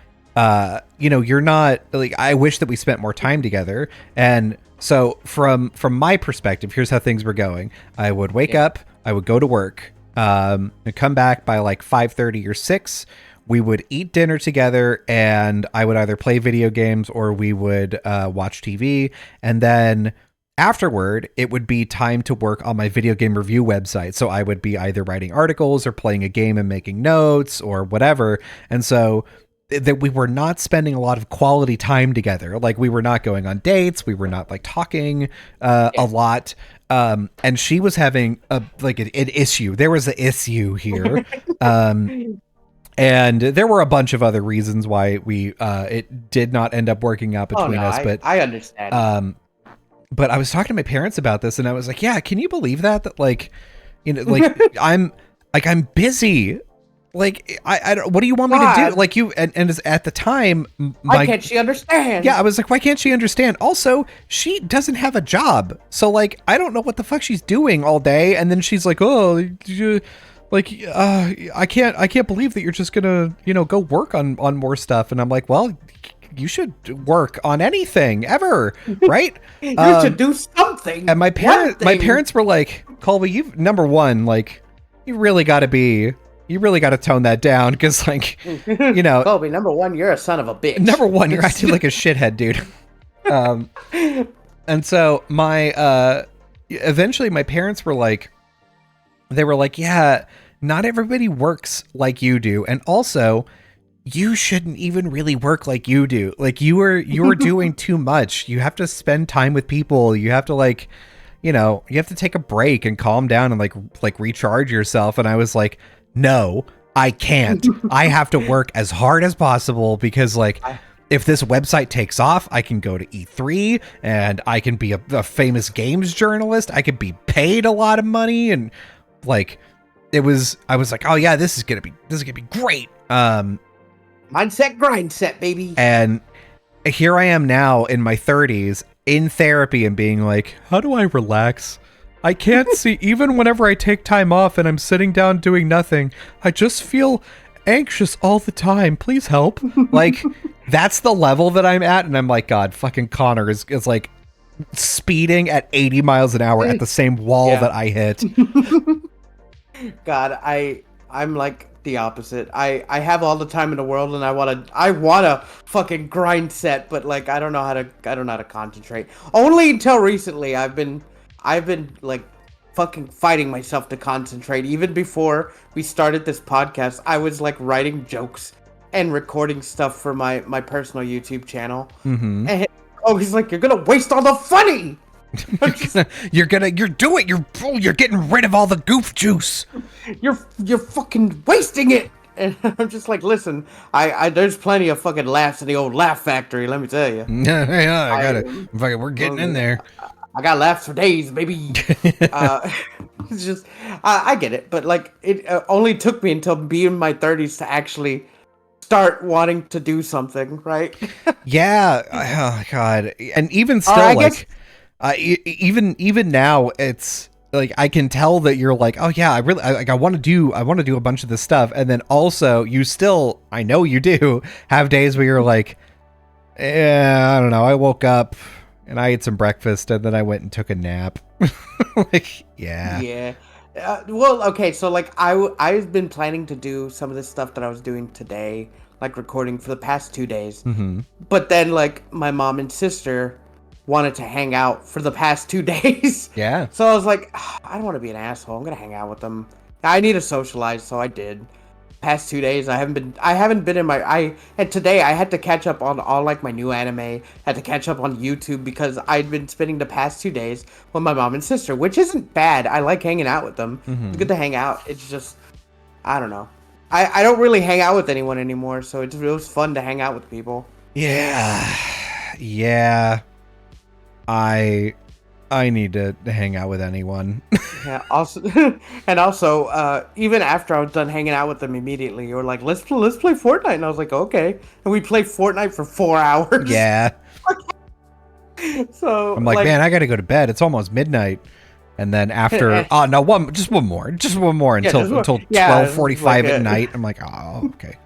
S1: you're not like, I wish that we spent more time together. And so from my perspective, here's how things were going. I would wake up, I would go to work, and come back by like 5:30 or 6. we would eat dinner together, and I would either play video games or we would watch TV. And then afterward, it would be time to work on my video game review website. So I would be either writing articles or playing a game and making notes or whatever. And so that we were not spending a lot of quality time together. Like, we were not going on dates. We were not like talking a lot. And she was having an issue. There was an issue here. And there were a bunch of other reasons why it did not end up working out between us. But
S2: I understand.
S1: But I was talking to my parents about this, and I was like, yeah, can you believe that like, you know, like I'm busy. Like, I don't, what do you want me to do? Like, and at the time,
S2: why can't she understand?
S1: Yeah, I was like, why can't she understand? Also, she doesn't have a job. So like, I don't know what the fuck she's doing all day. And then she's like, oh, I can't believe that you're just gonna, you know, go work on more stuff. And I'm like, well, you should work on anything ever, right?
S2: You should do something.
S1: And my parents were like, Colby, number one, like, you really got to tone that down, because, like, you know,
S2: Colby, number one, you're a son of a bitch.
S1: Number one, you're acting like a shithead, dude. And so eventually my parents were like, yeah, not everybody works like you do, and also, you shouldn't even really work like you do. Like, you're doing too much. You have to spend time with people. You have to, like, you know, you have to take a break and calm down and like recharge yourself. And I was like, no, I can't. I have to work as hard as possible, because, like, if this website takes off, I can go to E3 and I can be a famous games journalist. I could be paid a lot of money, and like, I was like, oh yeah, this is gonna be great.
S2: Mindset, grind set, baby.
S1: And here I am now in my 30s in therapy and being like, how do I relax? I can't see, even whenever I take time off and I'm sitting down doing nothing, I just feel anxious all the time. Please help. Like, that's the level that I'm at. And I'm like, God, fucking Connor is like speeding at 80 miles an hour at the same wall that I hit.
S2: God, I'm like the opposite. I have all the time in the world, and I wanna fucking grind set, but like, I don't know how to concentrate. Only until recently I've been like fucking fighting myself to concentrate. Even before we started this podcast, I was like writing jokes and recording stuff for my personal YouTube channel. Mm-hmm. And he's like, you're gonna waste all the funny.
S1: You're getting rid of all the goof juice.
S2: You're fucking wasting it. And I'm just like, listen, I there's plenty of fucking laughs in the old Laugh Factory, let me tell you.
S1: Yeah, we're getting in there.
S2: I got laughs for days, baby. It's just, I get it, but like, it only took me until being in my 30s to actually start wanting to do something, right?
S1: Yeah. Oh God. And even still, even now, it's like, I can tell that you're like, oh yeah, I want to do a bunch of this stuff, and then also you still, I know you do have days where you're like, I don't know, I woke up and I ate some breakfast and then I went and took a nap. Like, yeah.
S2: Well, okay, so like I've been planning to do some of this stuff that I was doing today, like recording for the past 2 days. Mm-hmm. But then like my mom and sister wanted to hang out for the past 2 days.
S1: Yeah.
S2: So I was like, I don't want to be an asshole. I'm gonna hang out with them. I need to socialize, so I did. Past 2 days, I haven't been in my and today I had to catch up on all like my new anime. Had to catch up on YouTube because I'd been spending the past 2 days with my mom and sister, which isn't bad. I like hanging out with them. Mm-hmm. It's good to hang out. It's just, I don't know. I don't really hang out with anyone anymore, so it was fun to hang out with people.
S1: Yeah. I need to hang out with anyone.
S2: Yeah. Also, even after I was done hanging out with them immediately, you were like, "Let's play Fortnite," and I was like, "Okay." And we played Fortnite for 4 hours.
S1: Yeah.
S2: So
S1: I'm like, man, I gotta go to bed. It's almost midnight. And then after, just one more until 12:45 at night. I'm like, oh, okay.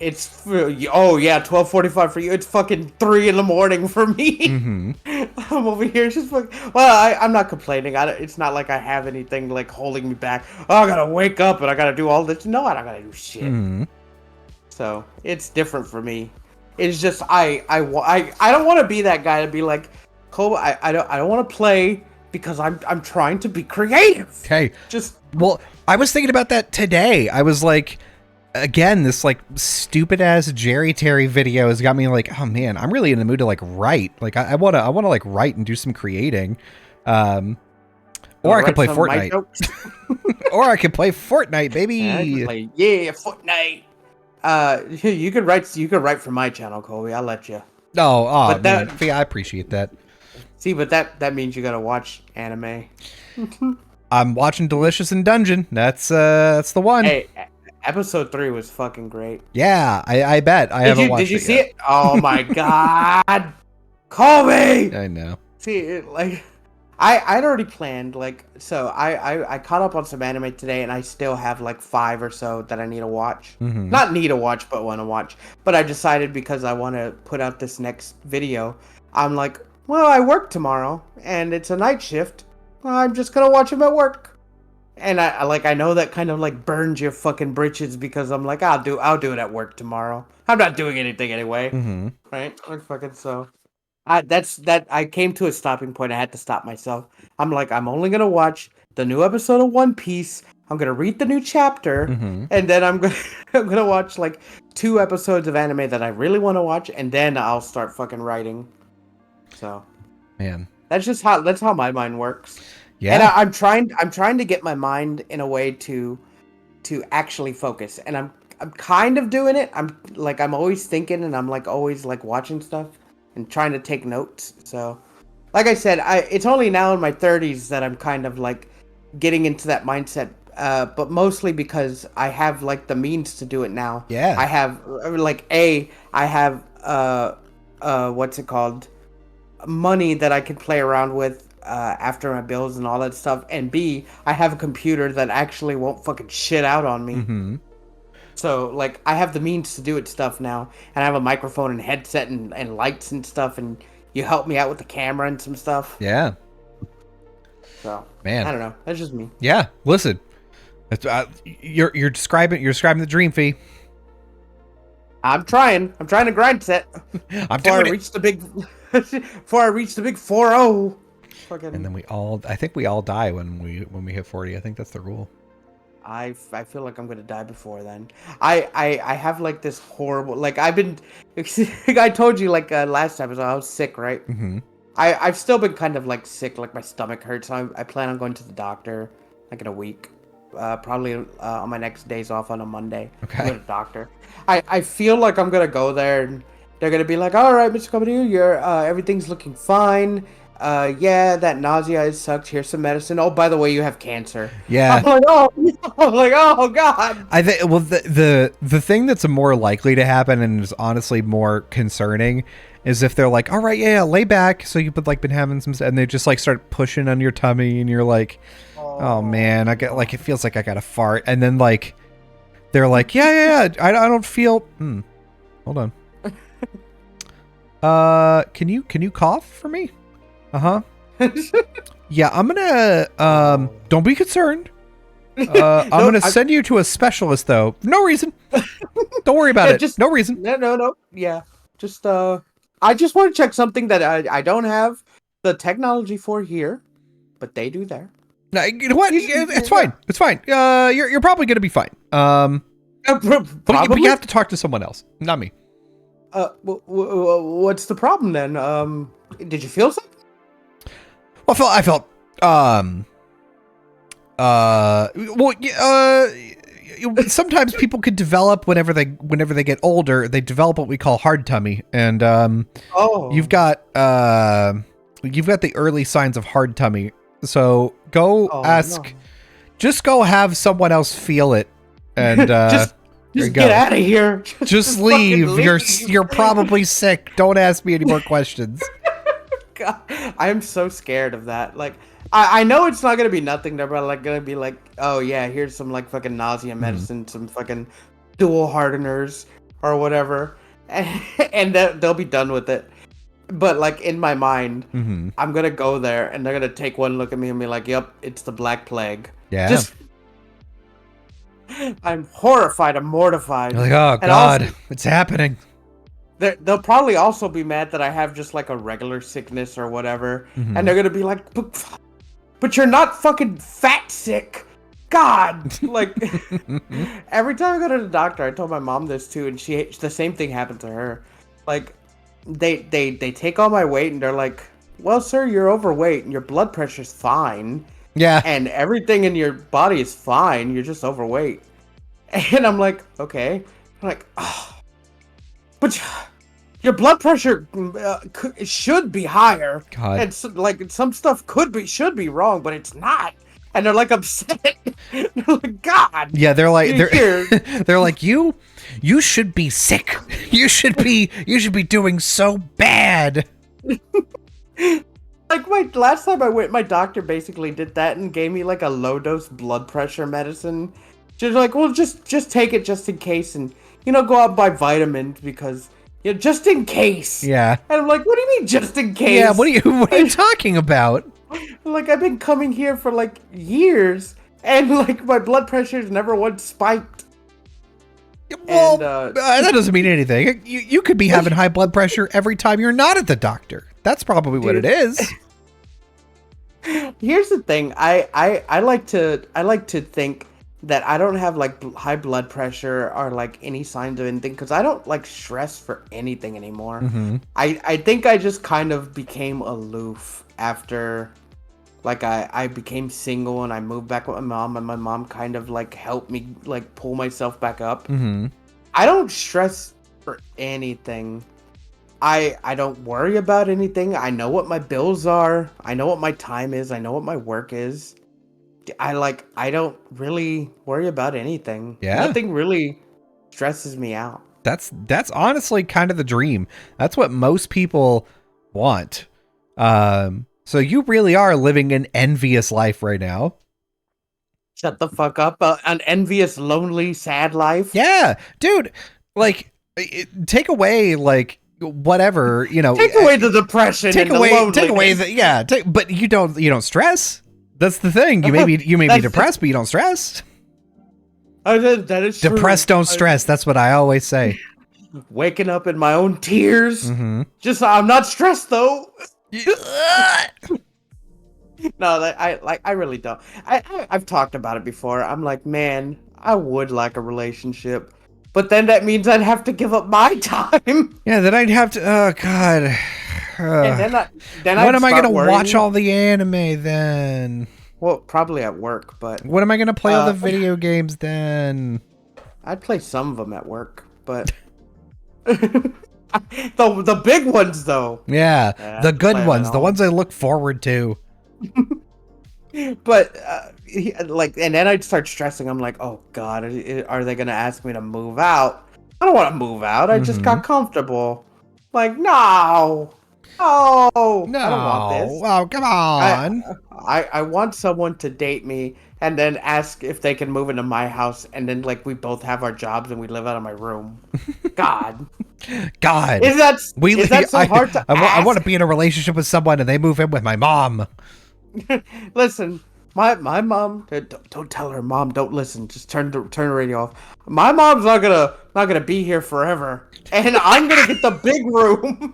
S2: It's 12:45 for you. It's fucking 3 a.m. for me. Mm-hmm. I'm over here just fucking. Well, I'm not complaining. It's not like I have anything like holding me back. Oh, I gotta wake up and I gotta do all this. No, I don't gotta do shit. Mm-hmm. So it's different for me. It's just I don't want to be that guy to be like, Cole, I don't want to play because I'm trying to be creative.
S1: Okay.
S2: Just
S1: Well, I was thinking about that today. I was like, again, this like stupid ass Jerry Terry video has got me like, oh man, I'm really in the mood to like write. Like I wanna like write and do some creating. Or I could play Fortnite. Or I could play Fortnite, baby.
S2: Yeah, Fortnite. You could write for my channel, Colby. I'll let you.
S1: Oh, man. I appreciate that.
S2: See, but that means you gotta watch anime.
S1: I'm watching Delicious in Dungeon. That's the one.
S2: Hey, episode 3 was fucking great.
S1: Yeah, I bet. I haven't watched it.
S2: Did you see it? Oh my god, Colby!
S1: I know.
S2: See, like, I'd already planned, like, so I caught up on some anime today, and I still have like 5 or so that I need to watch.
S1: Mm-hmm.
S2: Not need to watch, but want to watch. But I decided because I want to put out this next video, I'm like, well, I work tomorrow, and it's a night shift. Well, I'm just gonna watch them at work. And I know that kind of like burns your fucking britches because I'm like, I'll do it at work tomorrow. I'm not doing anything anyway,
S1: Mm-hmm.
S2: right? Like fucking so. I came to a stopping point. I had to stop myself. I'm like, I'm only gonna watch the new episode of One Piece. I'm gonna read the new chapter, and then I'm gonna watch like 2 episodes of anime that I really want to watch, and then I'll start fucking writing. So,
S1: man,
S2: that's how my mind works.
S1: Yeah,
S2: and I'm trying to get my mind in a way to actually focus, and I'm kind of doing it. I'm always thinking, and I'm like always like watching stuff and trying to take notes. So, like I said, it's only now in my 30s that I'm kind of like getting into that mindset, but mostly because I have like the means to do it now.
S1: Yeah.
S2: I have what's it called? Money that I can play around with after my bills and all that stuff. And B, I have a computer that actually won't fucking shit out on me.
S1: Mm-hmm.
S2: So, like, I have the means to do it stuff now. And I have a microphone and headset and lights and stuff. And you help me out with the camera and some stuff.
S1: Yeah.
S2: So,
S1: man,
S2: I don't know. That's just me.
S1: Yeah. Listen, you're describing the dream, Fee.
S2: I'm trying to grind set. Before I reach the big 4-0. Fucking.
S1: And then I think we all die when we hit 40. I think that's the rule.
S2: I feel like I'm gonna die before then. I have like this horrible, like I've been, I told you like last time I was sick, right?
S1: Mm-hmm.
S2: I've still been kind of like sick, like my stomach hurts. So I plan on going to the doctor like in a week, probably on my next days off on a Monday.
S1: Okay.
S2: Go to the doctor. I feel like I'm gonna go there and they're gonna be like, all right, Mr. Company, you're everything's looking fine. Yeah, that nausea is sucked. Here's some medicine. Oh, by the way, you have cancer.
S1: Yeah.
S2: I'm like, oh god.
S1: I think the thing that's more likely to happen and is honestly more concerning is if they're like, all right, yeah, lay back. So you've been having some, and they just like start pushing on your tummy, and you're like, oh man, I get like it feels like I got a fart, and then like they're like, yeah, I don't feel. Hold on. Can you cough for me? Yeah, I'm gonna don't be concerned. I'm gonna send you to a specialist though. No reason. Don't worry about it. No reason.
S2: No. Yeah. Just I just want to check something that I don't have the technology for here, but they do there.
S1: No, you know what? It's fine. It's fine. You're probably gonna be fine. But you have to talk to someone else, not me.
S2: What's the problem then? Did you feel something?
S1: Well, I felt sometimes people could develop whenever they get older, they develop what we call hard tummy, and you've got the early signs of hard tummy. So go just go have someone else feel it, and
S2: just get out of here.
S1: Just leave. You're probably sick. Don't ask me any more questions.
S2: God, I'm so scared of that. Like, I know it's not gonna be nothing. They're like gonna be like, oh yeah, here's some like fucking nausea medicine, some fucking dual hardeners or whatever, and they'll be done with it. But like in my mind, I'm gonna go there and they're gonna take one look at me and be like, "Yep, it's the Black Plague."
S1: Yeah.
S2: I'm horrified. I'm mortified.
S1: You're like, oh
S2: And
S1: God,
S2: also,
S1: it's happening.
S2: they'll probably also be mad that I have just like a regular sickness or whatever,
S1: Mhm.
S2: and they're gonna be like, but you're not fucking fat sick. God, like every time I go to the doctor, I told my mom this too, and the same thing happened to her. Like they take all my weight and they're like, well, sir, you're overweight and your blood pressure's fine
S1: Yeah.
S2: and everything in your body is fine. You're just overweight. And I'm like, okay. I'm like, oh, but your blood pressure should be higher.
S1: God.
S2: And so, like some stuff should be wrong, but it's not. And they're like upset. They're like, God.
S1: Yeah, they're like
S2: Here.
S1: they're like you should be sick. You should be doing so bad.
S2: Like my last time I went, my doctor basically did that and gave me like a low dose blood pressure medicine. She's like, well, just take it just in case, and go out and buy vitamins because just in case.
S1: Yeah.
S2: And I'm like, what do you mean just in case?
S1: Yeah, what are you talking about?
S2: Like I've been coming here for like years, and like my blood pressure's never once spiked.
S1: Well, that doesn't mean anything. You could be having high blood pressure every time you're not at the doctor. That's probably what it is.
S2: Here's the thing. I like to think that I don't have like high blood pressure or like any signs of anything because I don't like stress for anything anymore.
S1: Mm-hmm.
S2: I think I just kind of became aloof after like I became single and I moved back with my mom, and my mom kind of like helped me like pull myself back up.
S1: Mm-hmm.
S2: I don't stress for anything. I don't worry about anything. I know what my bills are. I know what my time is. I know what my work is. I don't really worry about anything.
S1: Yeah.
S2: Nothing really stresses me out.
S1: That's honestly kind of the dream. That's what most people want. So you really are living an envious life right now.
S2: Shut the fuck up. An envious, lonely, sad life.
S1: Yeah, dude. Like, take away like whatever,
S2: Take away the depression.
S1: Take
S2: and
S1: away
S2: the
S1: but you don't stress. That's the thing. You may be depressed, but you don't stress.
S2: That is true.
S1: Depressed don't stress. That's what I always say.
S2: Waking up in my own tears.
S1: Mm-hmm.
S2: Just I'm not stressed though. No, I really don't. I've talked about it before. I'm like, man, I would like a relationship, but then that means I'd have to give up my time.
S1: Yeah, then I'd have to. Oh God.
S2: And then
S1: when am I gonna watch all the anime then?
S2: Well, probably at work, but
S1: when am I gonna play all the video games then?
S2: I'd play some of them at work, but the big ones though.
S1: Yeah, the good ones, the ones I look forward to.
S2: But and then I'd start stressing. I'm like, oh God, are they gonna ask me to move out? I don't want to move out. I just got comfortable. Like, no, I don't want this.
S1: Oh, come on.
S2: I want someone to date me and then ask if they can move into my house, and then like we both have our jobs and we live out of my room. God. Is that so hard to ask?
S1: I want to be in a relationship with someone and they move in with my mom.
S2: Listen, my mom. Don't tell her, Mom. Don't listen. Just turn the radio off. My mom's not gonna be here forever, and I'm gonna get the big room.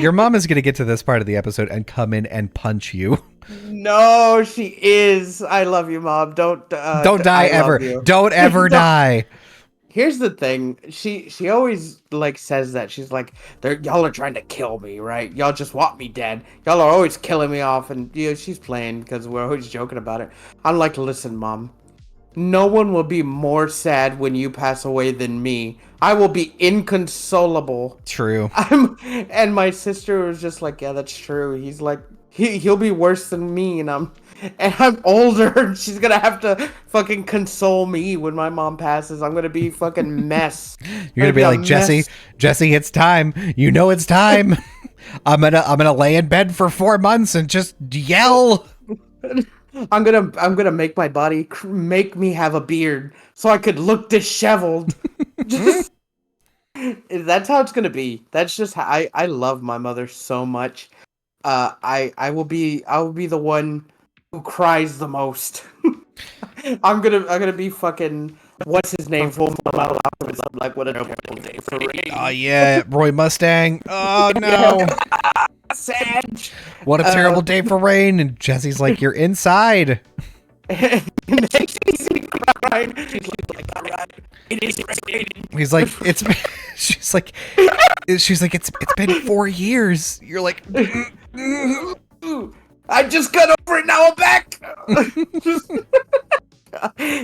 S1: Your mom is gonna get to this part of the episode and come in and punch you.
S2: No, she is. I love you, Mom. Don't
S1: die ever. Don't ever die.
S2: Here's the thing. She always like says that she's like, y'all are trying to kill me, right? Y'all just want me dead. Y'all are always killing me off, and she's playing because we're always joking about it. I'm like, listen, Mom. No one will be more sad when you pass away than me. I will be inconsolable.
S1: True.
S2: And my sister was just like, yeah, that's true. He's like, he'll be worse than me, and I'm older, and she's gonna have to fucking console me when my mom passes. I'm gonna be fucking mess.
S1: You're gonna be like, Jesse, it's time. You know it's time. I'm gonna lay in bed for 4 months and just yell.
S2: I'm gonna make my body make me have a beard so I could look disheveled. That's how it's gonna be. That's just how I love my mother so much. I will be the one who cries the most. I'm gonna be fucking what's his name from Fallout was like, what a terrible day for Rain.
S1: Oh yeah, Roy Mustang. Oh no.
S2: Sad.
S1: What a terrible day for Rain. And Jesse's like, you're inside.
S2: And then she's crying. She's like, all right, it is raining.
S1: He's like, it's she's like it's been 4 years. You're like,
S2: I just got over it, now I'm back.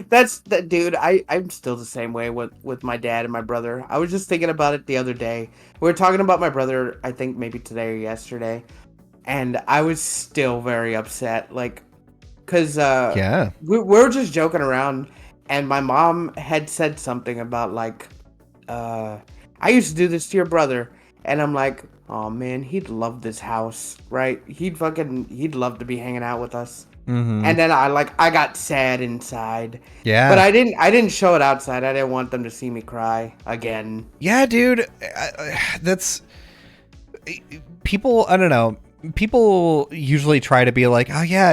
S2: That's the dude. I'm still the same way with my dad and my brother. I was just thinking about it the other day. We were talking about my brother, I think maybe today or yesterday, and I was still very upset, like, because we were just joking around, and my mom had said something about like, I used to do this to your brother, and I'm like, oh man, he'd love this house, right? He'd love to be hanging out with us.
S1: mm-hmm.
S2: And then I got sad inside.
S1: Yeah.
S2: But I didn't show it outside. I didn't want them to see me cry again.
S1: Yeah, dude. That's people. I don't know. People usually try to be like, oh yeah,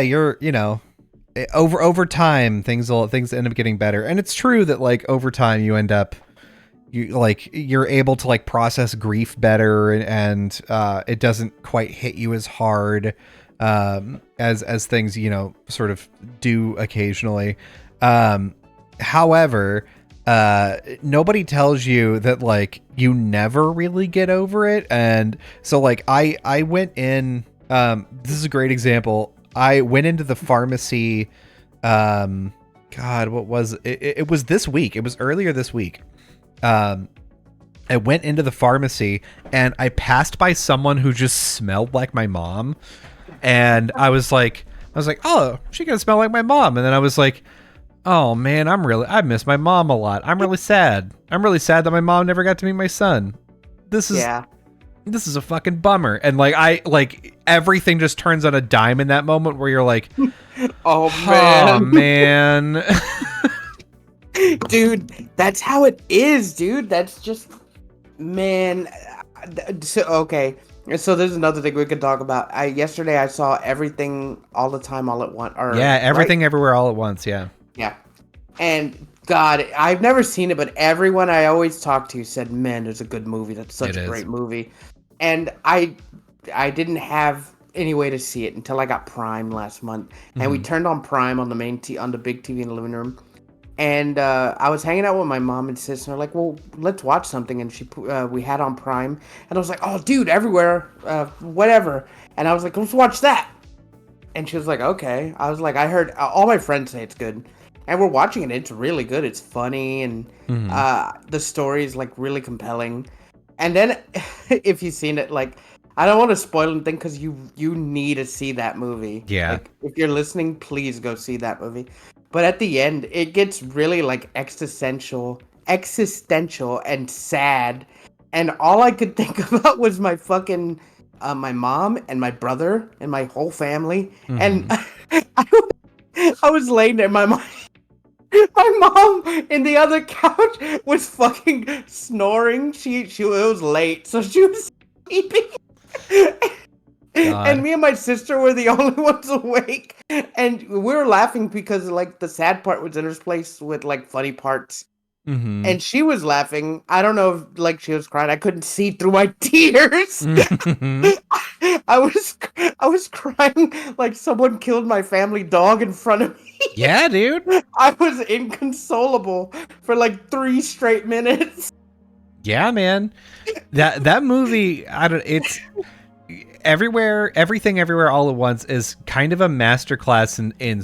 S1: over time things end up getting better. And it's true that like over time you're able to like process grief better, and it doesn't quite hit you as hard as things, sort of do occasionally. However, nobody tells you that like you never really get over it. And so like I went in, this is a great example. I went into the pharmacy, God, what was it? It was this week. It was earlier this week. I went into the pharmacy and I passed by someone who just smelled like my mom. And I was like, oh, she can smell like my mom. And then I was like, oh man, I miss my mom a lot. I'm really sad. I'm really sad that my mom never got to meet my son. This is a fucking bummer. And like everything just turns on a dime in that moment where you're like, oh man.
S2: Dude, that's how it is, dude. That's just, man. So, okay. So there's another thing we could talk about. Yesterday I saw Everything All the Time All at Once.
S1: Everything Everywhere All at Once. Yeah.
S2: Yeah. And God, I've never seen it, but everyone I always talk to said, man, it's a good movie. That's such a great movie. And I didn't have any way to see it until I got Prime last month. And we turned on Prime on the on the big TV in the living room. And I was hanging out with my mom and sister. And they're like, well, let's watch something. And we had on Prime. And I was like, oh, dude, Everywhere, whatever. And I was like, let's watch that. And she was like, okay. I was like, I heard all my friends say it's good. And we're watching it. It's really good. It's funny. And the story is like really compelling. And then if you've seen it, like, I don't want to spoil anything because you need to see that movie.
S1: Yeah.
S2: Like, if you're listening, please go see that movie. But at the end, it gets really like existential and sad. And all I could think about was my fucking, my mom and my brother and my whole family. And I was laying there, my mom in the other couch was fucking snoring. It was late, so she was sleeping. And me and my sister were the only ones awake, and we were laughing because like the sad part was interspersed with like funny parts. And she was laughing. I don't know if like she was crying. I couldn't see through my tears. I was crying like someone killed my family dog in front of me.
S1: Yeah, dude.
S2: I was inconsolable for like 3 straight minutes.
S1: Yeah, man. That movie, it's Everything Everywhere All at Once is kind of a masterclass in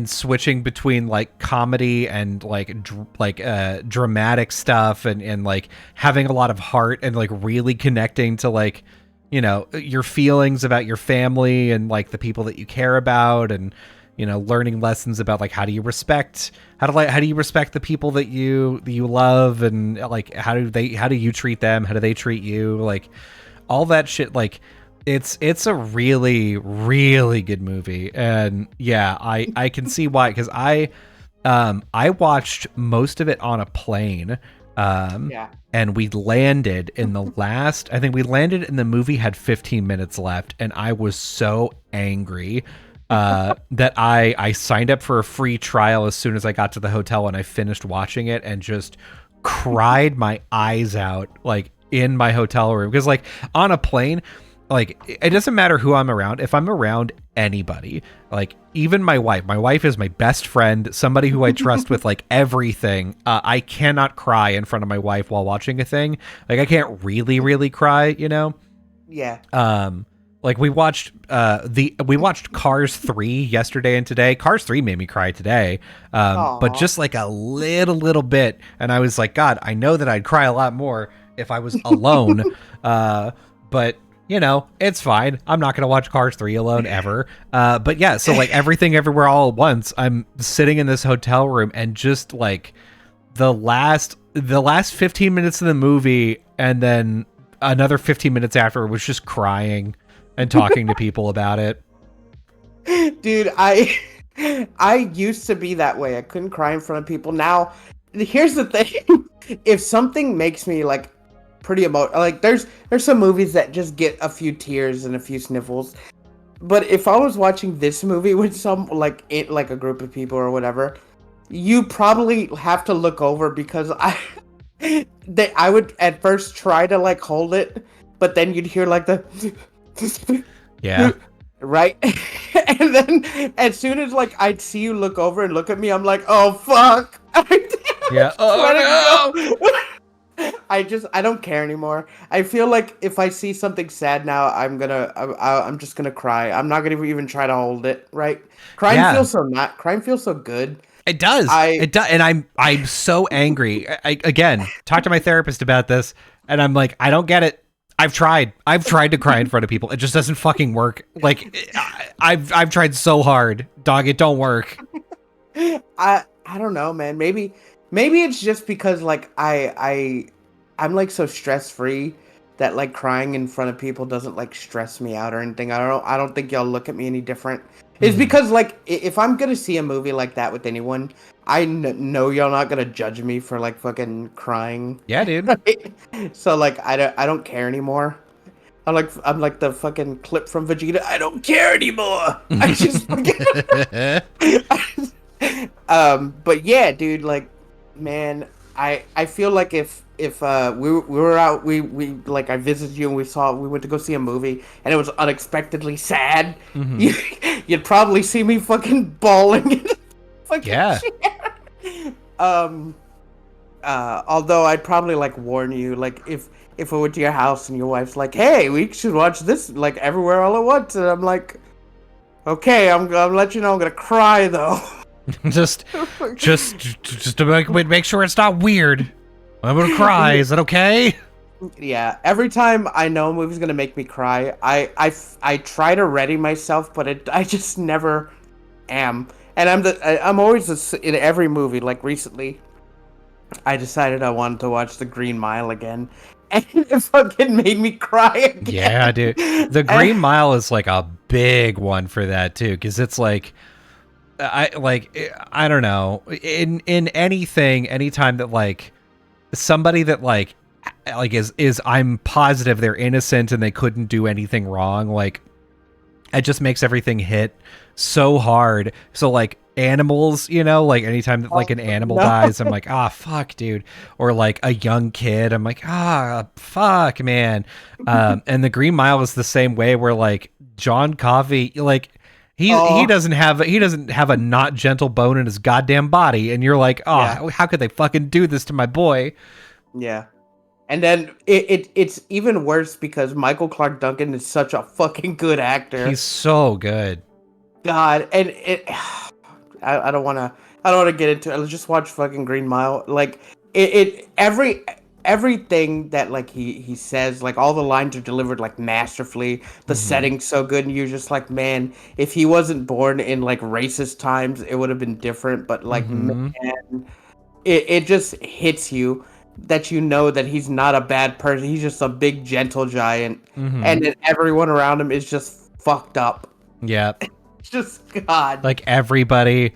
S1: switching between like comedy and like dramatic stuff and like having a lot of heart and like really connecting to like, your feelings about your family and like the people that you care about, and learning lessons about like how do you respect the people that you love, and like how do you treat them, how do they treat you, like all that shit. Like it's a really, really good movie. And yeah, I can see why, because I watched most of it on a plane. And we landed in the movie had 15 minutes left, and I was so angry that I signed up for a free trial as soon as I got to the hotel, and I finished watching it and just cried my eyes out, like, in my hotel room. Because, like, on a plane, like, it doesn't matter who I'm around. If I'm around anybody, like, even my wife is my best friend, somebody who I trust with, like, everything. I cannot cry in front of my wife while watching a thing. Like, I can't really cry, you know?
S2: Yeah.
S1: Like, we watched Cars 3 yesterday and today. Cars 3 made me cry today. But just like a little bit. And I was like, God, I know that I'd cry a lot more if I was alone. But you know, it's fine. I'm not going to watch Cars 3 alone ever. But yeah, so like Everything Everywhere All at Once, I'm sitting in this hotel room and just like the last 15 minutes of the movie and then another 15 minutes after was just crying and talking to people about it.
S2: Dude, I used to be that way. I couldn't cry in front of people. Now, here's the thing. If something makes me like pretty like there's some movies that just get a few tears and a few sniffles, but if I was watching this movie with some like a group of people or whatever, you probably have to look over because I would at first try to like hold it, but then you'd hear like the
S1: yeah,
S2: right. And then as soon as like I'd see you look over and look at me, I'm like, oh fuck.
S1: Yeah. Oh no.
S2: I don't care anymore. I feel like if I see something sad now, I'm just gonna cry. I'm not gonna even try to hold it. Right? Crime feels so good.
S1: It does. It does. And I'm so angry. I again talked to my therapist about this, and I'm like, I don't get it. I've tried to cry in front of people. It just doesn't fucking work. Like I've tried so hard, dog. It don't work.
S2: I don't know, man. Maybe it's just because like I'm like so stress free that like crying in front of people doesn't like stress me out or anything. I don't think y'all look at me any different. It's because like if I'm gonna see a movie like that with anyone, I know y'all not gonna judge me for like fucking crying.
S1: Yeah, dude.
S2: Right? So like I don't care anymore. I'm like the fucking clip from Vegeta. I don't care anymore. I just but yeah, dude, like, man, I feel like if we were out, we like I visited you and we went to go see a movie and it was unexpectedly sad, you'd probably see me fucking bawling in the fucking chair. Although I'd probably like warn you, like if I went to your house and your wife's like, hey, we should watch this like Everywhere All at Once, and I'm like, okay, I'm gonna let you know I'm gonna cry though.
S1: just to make sure it's not weird. I'm gonna cry. Is that okay?
S2: Yeah. Every time I know a movie's gonna make me cry, I try to ready myself, but I just never am. And I'm always in every movie. Like recently, I decided I wanted to watch The Green Mile again, and it fucking made me cry again.
S1: Yeah, dude. The Green Mile is like a big one for that too, because it's like. I don't know, in anything, anytime that like somebody that like is I'm positive they're innocent and they couldn't do anything wrong, like it just makes everything hit so hard. So like animals, you know, like anytime that like an animal dies, I'm like, fuck, dude. Or like a young kid, I'm like, fuck, man. And The Green Mile is the same way, where like John Coffey, like he doesn't have a not gentle bone in his goddamn body, and you're like, how could they fucking do this to my boy?
S2: Yeah. And then it's even worse because Michael Clark Duncan is such a fucking good actor.
S1: He's so good.
S2: God, and I don't want to get into it. Let's just watch fucking Green Mile. Like everything that like he says, like all the lines are delivered like masterfully. The setting's so good, and you're just like, man, if he wasn't born in like racist times, it would have been different. But like, man, it just hits you that you know that he's not a bad person. He's just a big gentle giant, and then everyone around him is just fucked up.
S1: Yeah,
S2: just God.
S1: Like everybody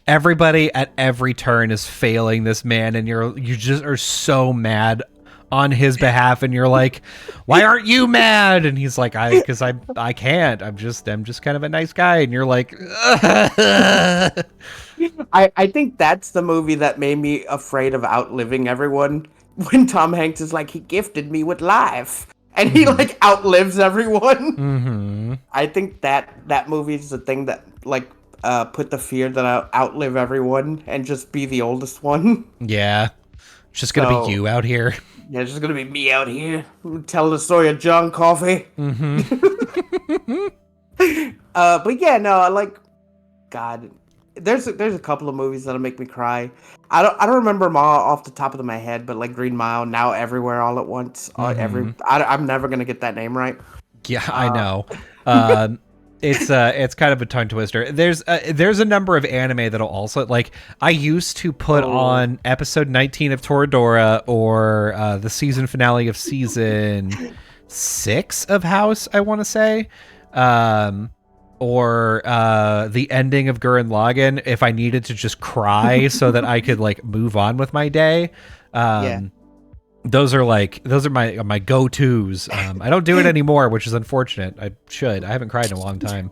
S1: at every turn is failing this man, and you just are so mad on his behalf, and you're like, why aren't you mad? And he's like, because I can't. I'm just kind of a nice guy. And you're like,
S2: I think that's the movie that made me afraid of outliving everyone. When Tom Hanks is like, he gifted me with life, and he like outlives everyone.
S1: Mm-hmm.
S2: I think that movie is the thing that like put the fear that I'll outlive everyone and just be the oldest one.
S1: Yeah. It's just gonna be you out here.
S2: Yeah, it's just gonna be me out here telling the story of John Coffey.
S1: Mm-hmm.
S2: But yeah, no, I like. God, there's a couple of movies that'll make me cry. I don't remember them all off the top of my head, but like Green Mile, Now Everywhere, All at Once, I'm never gonna get that name right.
S1: Yeah, I know. It's kind of a tongue twister. There's a number of anime that'll also like. I used to put on episode 19 of Toradora or the season finale of season 6 of House, I want to say, or the ending of Gurren Lagann if I needed to just cry so that I could like move on with my day. Those are my go-tos. I don't do it anymore, which is unfortunate. I should. I haven't cried in a long time.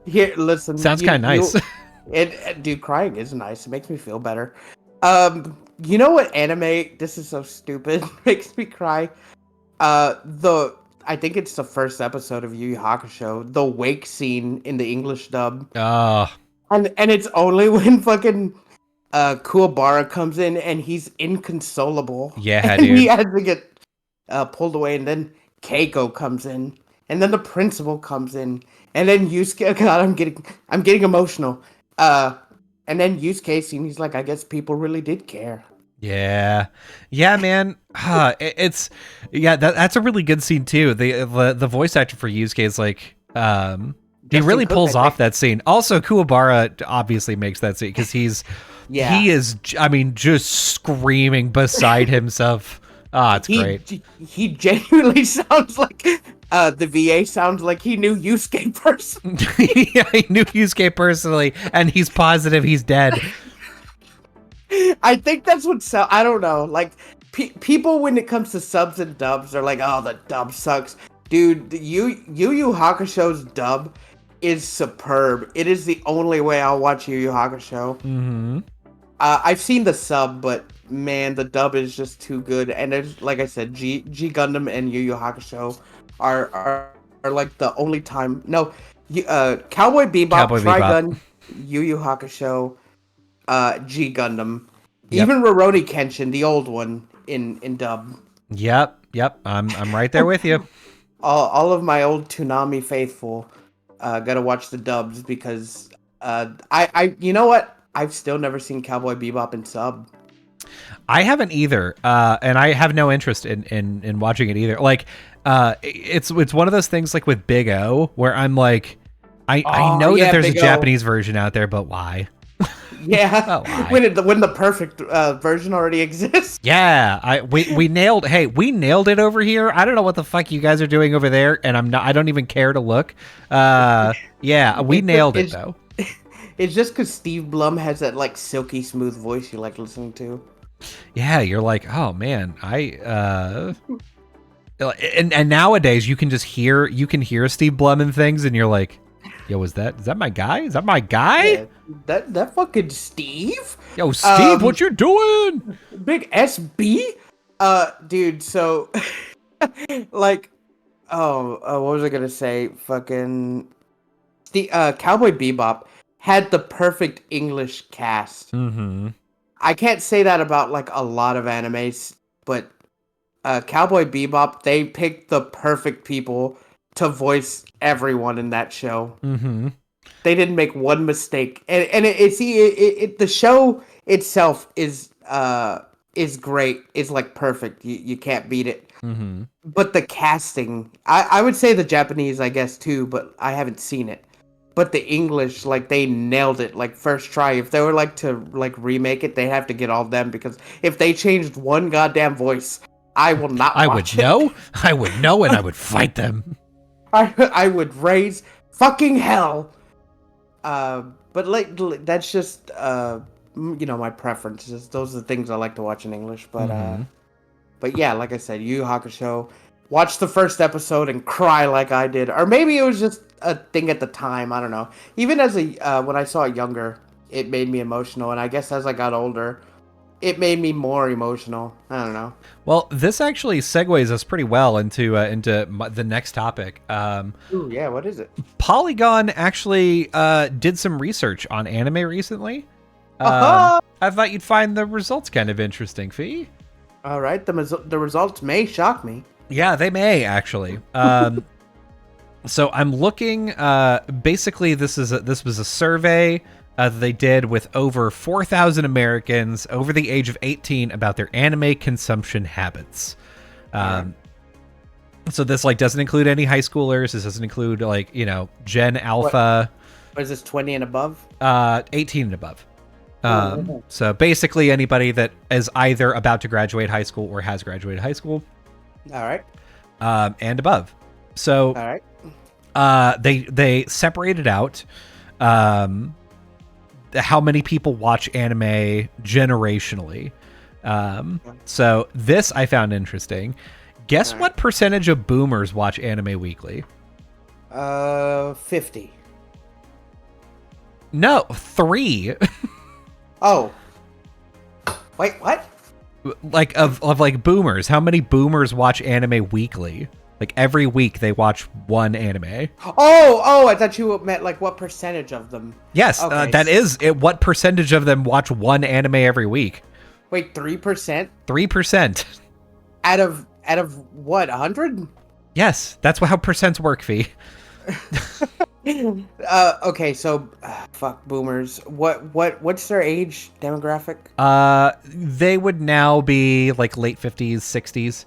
S2: Here, listen.
S1: Sounds kind of nice.
S2: Dude, crying is nice. It makes me feel better. You know what anime? This is so stupid. Makes me cry. I think it's the first episode of Yu Yu Hakusho. The wake scene in the English dub. And it's only when fucking Kuwabara comes in and he's inconsolable.
S1: Yeah,
S2: and
S1: dude.
S2: He has to get pulled away, and then Keiko comes in, and then the principal comes in, and then Yusuke. God, I'm getting emotional. And then Yusuke, and he's like, I guess people really did care.
S1: Yeah, man. That's a really good scene too. The voice actor for Yusuke is like, he really pulls off that scene. Also, Kuwabara obviously makes that scene because he is, I mean, just screaming beside himself. It's great.
S2: He genuinely sounds like the VA sounds like he knew Yusuke personally.
S1: Yeah, he knew Yusuke personally, and he's positive he's dead.
S2: I think that's what I don't know. Like people, when it comes to subs and dubs, are like, "Oh, the dub sucks." Dude, Yu Yu Hakusho's dub is superb. It is the only way I'll watch Yu Yu Hakusho.
S1: Mm-hmm.
S2: I've seen the sub, but man, the dub is just too good. And there's, like I said, G Gundam and Yu Yu Hakusho are like the only time. No, Cowboy Bebop, Trigun, Yu Yu Hakusho, G Gundam, even Rurouni Kenshin, the old one in dub.
S1: Yep. I'm right there with you.
S2: All of my old Toonami faithful gotta watch the dubs because I you know what? I've still never seen Cowboy Bebop in sub.
S1: I haven't either, and I have no interest in watching it either. Like, it's one of those things like with Big O where I'm like, I know that there's Big a Japanese version out there, but why?
S2: Yeah, when the perfect version already exists.
S1: Yeah, we nailed it over here. I don't know what the fuck you guys are doing over there, and I don't even care to look. Yeah, we nailed it though.
S2: It's just because Steve Blum has that like silky smooth voice you like listening to.
S1: Yeah, you're like, oh man, and nowadays you can hear Steve Blum and things, and you're like, yo, is that my guy? Is that my guy?
S2: Yeah, that fucking Steve?
S1: Yo, Steve, what you doing?
S2: Big SB? Dude, so like, what was I gonna say? Fucking Cowboy Bebop had the perfect English cast.
S1: Mm-hmm.
S2: I can't say that about like a lot of animes, but Cowboy Bebop, they picked the perfect people to voice everyone in that show.
S1: Mm-hmm.
S2: They didn't make one mistake, and the show itself is great. It's like perfect. You can't beat it.
S1: Mm-hmm.
S2: But the casting, I would say the Japanese, I guess too, but I haven't seen it. But the English, like, they nailed it, like, first try. If they were, like, to, like, remake it, they have to get all of them, because if they changed one goddamn voice, I will not watch it.
S1: I would know, and I would fight them.
S2: I would raise fucking hell. But, like, that's just, my preferences. Those are the things I like to watch in English, but, But yeah, like I said, Yu Yu Hakusho. Watch the first episode and cry like I did, or maybe it was just a thing at the time. I don't know. Even as when I saw it younger, it made me emotional, and I guess as I got older, it made me more emotional. I don't know.
S1: Well, this actually segues us pretty well into the next topic.
S2: Ooh, yeah. What is it?
S1: Polygon actually did some research on anime recently.
S2: Uh-huh!
S1: I thought you'd find the results kind of interesting, Fee.
S2: All right, the results may shock me.
S1: Yeah, they may actually. So I'm looking. Basically, this was a survey that they did with over 4,000 Americans over the age of 18 about their anime consumption habits. So this doesn't include any high schoolers. This doesn't include Gen Alpha.
S2: What is this, 20 and above?
S1: 18 and above. So basically anybody that is either about to graduate high school or has graduated high school.
S2: All right.
S1: And above. So
S2: all right.
S1: They separated out how many people watch anime generationally. So this I found interesting. Guess what percentage of boomers watch anime weekly?
S2: 50.
S1: No, 3.
S2: Oh. Wait, what?
S1: Of boomers. How many boomers watch anime weekly? Like every week they watch one anime.
S2: Oh, I thought you meant what percentage of them.
S1: Yes,
S2: okay.
S1: That is it. What percentage of them watch one anime every week?
S2: Wait, 3%?
S1: 3%.
S2: Out of what, 100?
S1: Yes, that's how percents work, Fee.
S2: Okay, so fuck boomers. What's their age demographic?
S1: They would now be late 50s, 60s.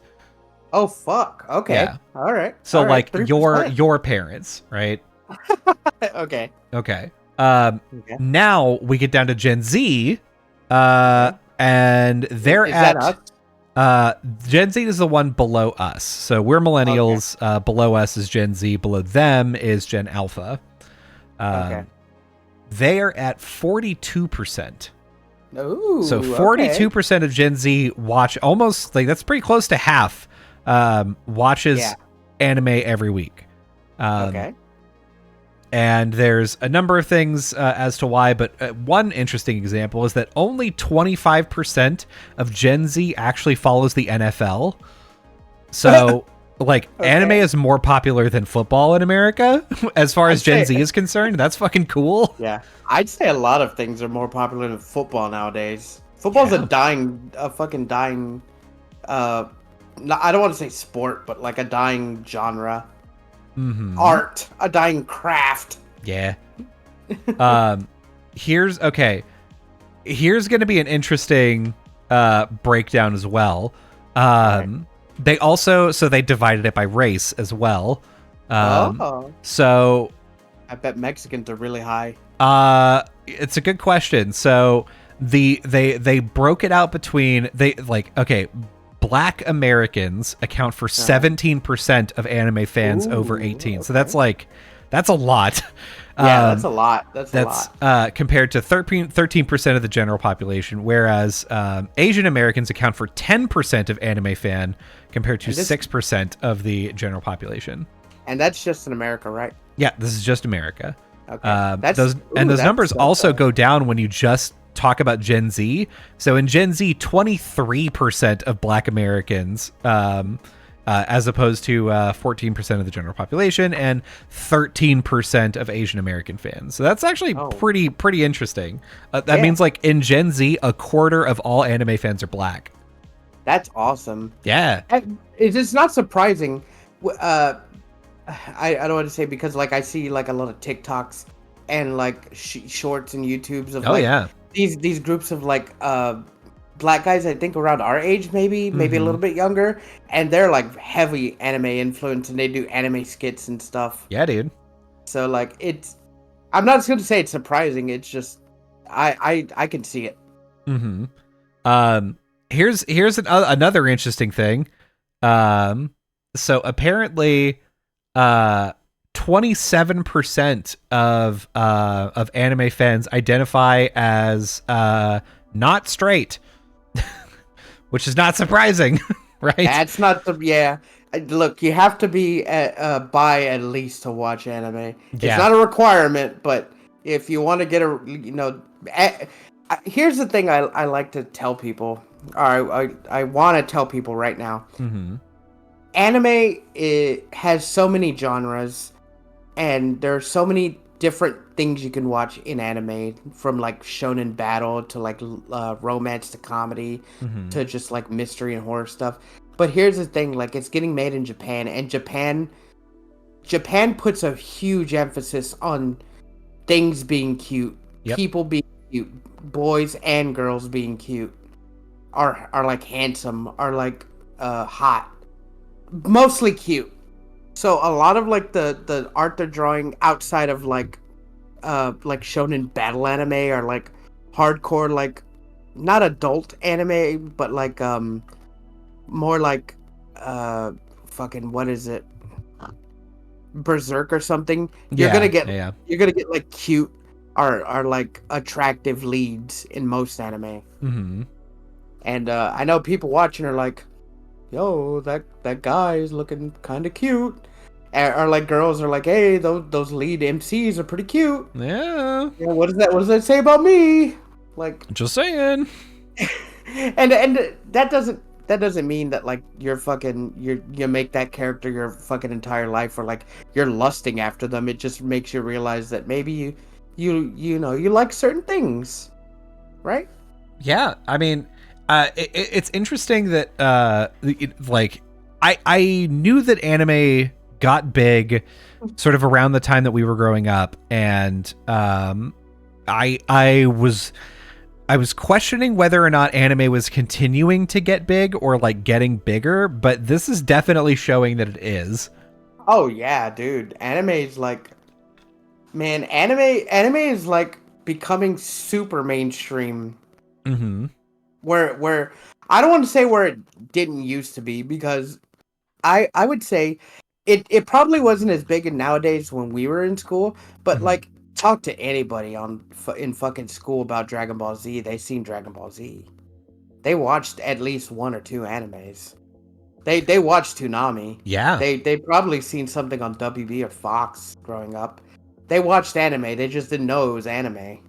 S2: Oh fuck. Okay.
S1: Yeah.
S2: All right.
S1: So
S2: all right,
S1: your parents, right?
S2: Okay.
S1: Okay. Now we get down to Gen Z, and they're
S2: is
S1: at
S2: that us?
S1: Gen Z is the one below us. So we're millennials. Okay. Below us is Gen Z. Below them is Gen Alpha.
S2: Okay.
S1: They are at 42%.
S2: Ooh,
S1: so 42% of Gen Z watch, almost that's pretty close to half. Watches anime every week.
S2: Okay.
S1: And there's a number of things as to why, but one interesting example is that only 25% of Gen Z actually follows the NFL. So, anime is more popular than football in America, as far as Gen Z is concerned. That's fucking cool.
S2: Yeah, I'd say a lot of things are more popular than football nowadays. Football's a fucking dying, I don't want to say sport, but a dying genre.
S1: Mm-hmm.
S2: Art, a dying craft.
S1: Yeah. Here's going to be an interesting breakdown as well. They also, they divided it by race as well. So
S2: I bet Mexicans are really high.
S1: It's a good question. So they broke it out between Black Americans account for 17% of anime fans over 18. Okay. So that's a lot.
S2: Yeah, that's a lot. That's a lot.
S1: Compared to 13% of the general population, whereas Asian Americans account for 10% of anime fan compared to 6% of the general population.
S2: And that's just in America, right?
S1: Yeah, this is just America.
S2: Okay.
S1: Those numbers also go down when you just talk about Gen Z. So in Gen Z, 23% of Black Americans, as opposed to 14% of the general population, and 13% of Asian American fans. So that's actually pretty interesting. That means in Gen Z, a quarter of all anime fans are Black.
S2: That's awesome.
S1: Yeah,
S2: it's just not surprising. I don't want to say, because I see a lot of TikToks and shorts and YouTubes of these groups of Black guys, I think around our age, maybe a little bit younger, and they're heavy anime influence, and they do anime skits and stuff.
S1: Yeah, dude. So
S2: I'm not going to say it's surprising. It's just I can see it.
S1: Mm-hmm. Here's another interesting thing. So apparently, 27% of anime fans identify as not straight, which is not surprising. right?
S2: That's not the yeah. Look, you have to be bi at least to watch anime. It's
S1: Yeah.
S2: not a requirement, but if you want to get here's the thing I like to tell people, or I want to tell people right now.
S1: Mm-hmm.
S2: Anime, it has so many genres, and there are so many different things you can watch in anime, from like shonen battle to like romance to comedy
S1: Mm-hmm.
S2: to just like mystery and horror stuff. But here's the thing, like it's getting made in Japan, and Japan puts a huge emphasis on things being cute,
S1: Yep.
S2: people being cute, boys and girls being cute, are like handsome, are like hot, mostly cute. So a lot of like the art they're drawing outside of like shonen battle anime, or like hardcore, like not adult anime, but like more like fucking what is it, Berserk or something. You're
S1: Yeah.
S2: gonna get
S1: Yeah.
S2: you're gonna get like cute, are like attractive leads in most anime.
S1: Mm-hmm.
S2: And I know people watching are like, yo, that guy is looking kind of cute. Or like girls are like, hey, those lead MCs are pretty cute.
S1: Yeah.
S2: Yeah, what does that say about me? Like,
S1: Just saying.
S2: and that doesn't mean that like you make that character your fucking entire life, or like you're lusting after them. It just makes you realize that maybe you like certain things, right?
S1: Yeah. I mean, it's interesting that like I knew that anime got big sort of around the time that we were growing up, and I was questioning whether or not anime was continuing to get big or like getting bigger, but this is definitely showing that it is.
S2: Oh yeah, dude. Anime is like, man, anime is like becoming super mainstream.
S1: Mm-hmm.
S2: Where I don't want to say where it didn't used to be, because I would say it probably wasn't as big in nowadays when we were in school, but
S1: Mm-hmm.
S2: like talk to anybody in fucking school about Dragon Ball Z, they seen Dragon Ball Z. They watched at least one or two animes. They watched Toonami.
S1: Yeah.
S2: They probably seen something on WB or Fox growing up. They watched anime. They just didn't know it was anime.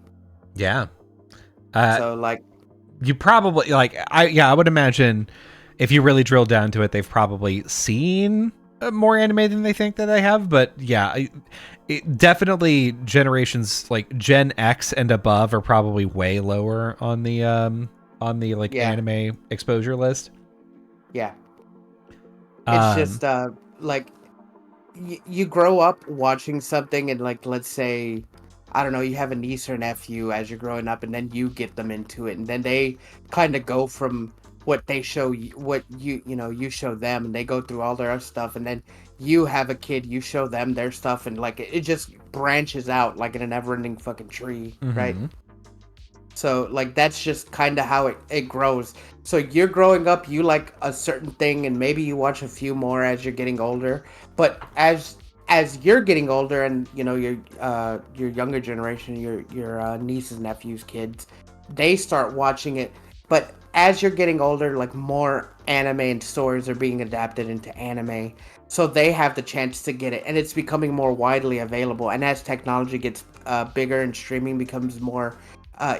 S1: Yeah.
S2: So like,
S1: You probably like I would imagine if you really drill down to it, they've probably seen more anime than they think that they have. But yeah, definitely generations like Gen X and above are probably way lower on the like
S2: yeah,
S1: anime exposure list.
S2: yeah. It's just like you grow up watching something, and like, let's say, I don't know, you have a niece or nephew as you're growing up, and then you get them into it, and then they kind of go from what they show you, what you show them, and they go through all their stuff, and then you have a kid, you show them their stuff, and like it just branches out like in a never-ending fucking tree, right?
S1: Mm-hmm.
S2: So like that's just kind of how it grows. So you're growing up, you like a certain thing, and maybe you watch a few more as you're getting older. But as you're getting older, and your younger generation, your nieces, nephews, kids, they start watching it. But as you're getting older, like more anime and stories are being adapted into anime, so they have the chance to get it, and it's becoming more widely available. And as technology gets bigger and streaming becomes more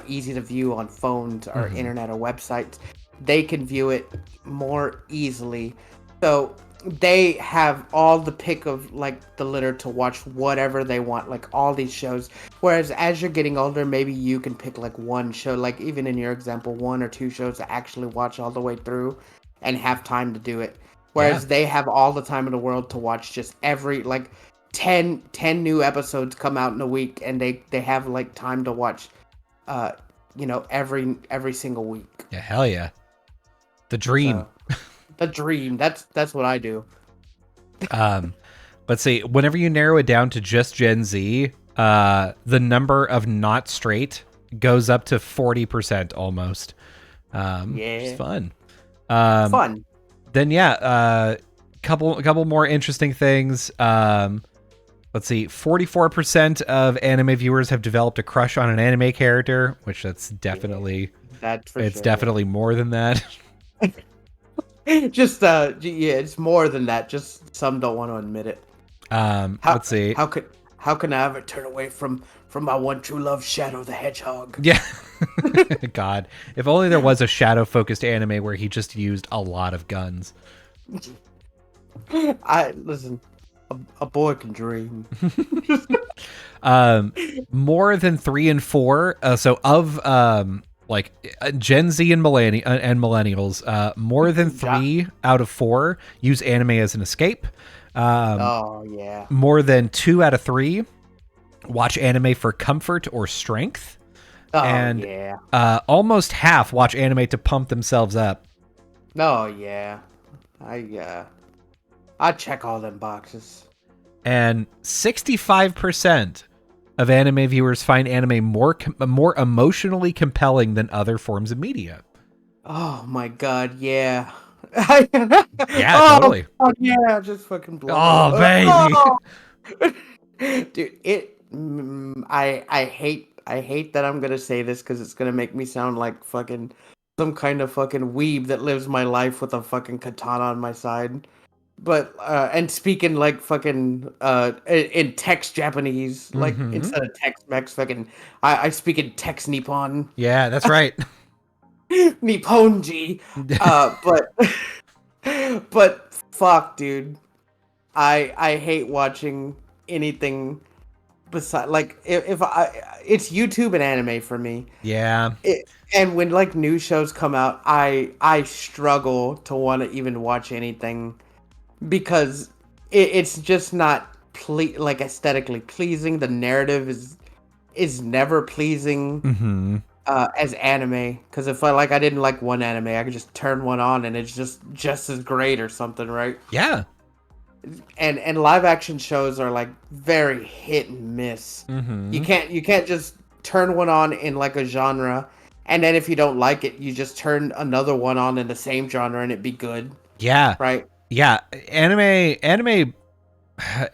S2: easy to view on phones or
S1: Mm-hmm.
S2: internet or websites, they can view it more easily. So they have all the pick of like the litter to watch whatever they want, like all these shows. Whereas as you're getting older, maybe you can pick like one show, like even in your example, one or two shows to actually watch all the way through and have time to do it. Whereas
S1: Yeah.
S2: they have all the time in the world to watch just every like 10 new episodes come out in a week, and they have like time to watch every single week.
S1: Yeah. Hell yeah. The dream.
S2: So, the dream. That's what I do.
S1: Let's see. Whenever you narrow it down to just Gen Z, the number of not straight goes up to 40% almost.
S2: Yeah,
S1: It's fun.
S2: fun.
S1: Then yeah, couple more interesting things. Let's see. 44% of anime viewers have developed a crush on an anime character, which that's definitely
S2: That's for
S1: it's
S2: sure.
S1: definitely more than that.
S2: Just yeah, it's more than that. Just some don't want to admit it.
S1: Let's see.
S2: How can I ever turn away from my one true love, Shadow the Hedgehog?
S1: Yeah. God, if only there was a shadow focused anime where he just used a lot of guns.
S2: I listen. A boy can dream.
S1: More than 3 and 4. So of Gen Z and millennials, more than 3 out of 4 use anime as an escape.
S2: Oh yeah.
S1: More than 2 out of 3 watch anime for comfort or strength.
S2: Oh
S1: and
S2: yeah.
S1: Almost half watch anime to pump themselves up.
S2: Oh yeah. I check all them boxes.
S1: And 65% of anime viewers find anime more emotionally compelling than other forms of media.
S2: Oh my god, yeah.
S1: Yeah, totally.
S2: Oh yeah, just fucking blow.
S1: Oh, baby.
S2: Oh. Dude, I hate that I'm gonna say this because it's gonna make me sound like fucking some kind of fucking weeb that lives my life with a fucking katana on my side. But and speaking like fucking in text Japanese, like instead of text Mex, fucking I speak in text Nippon.
S1: Yeah, that's right.
S2: Nipponji. But fuck, dude. I hate watching anything beside like if I it's YouTube and anime for me.
S1: Yeah.
S2: And when like new shows come out, I struggle to want to even watch anything because it's just not like aesthetically pleasing. The narrative is never pleasing as anime. Because if I didn't like one anime, I could just turn one on and it's just as great or something, right?
S1: Yeah.
S2: And live action shows are like very hit and miss. You can't just turn one on in like a genre, and then if you don't like it, you just turn another one on in the same genre and it be good.
S1: Yeah.
S2: Right.
S1: Yeah. Anime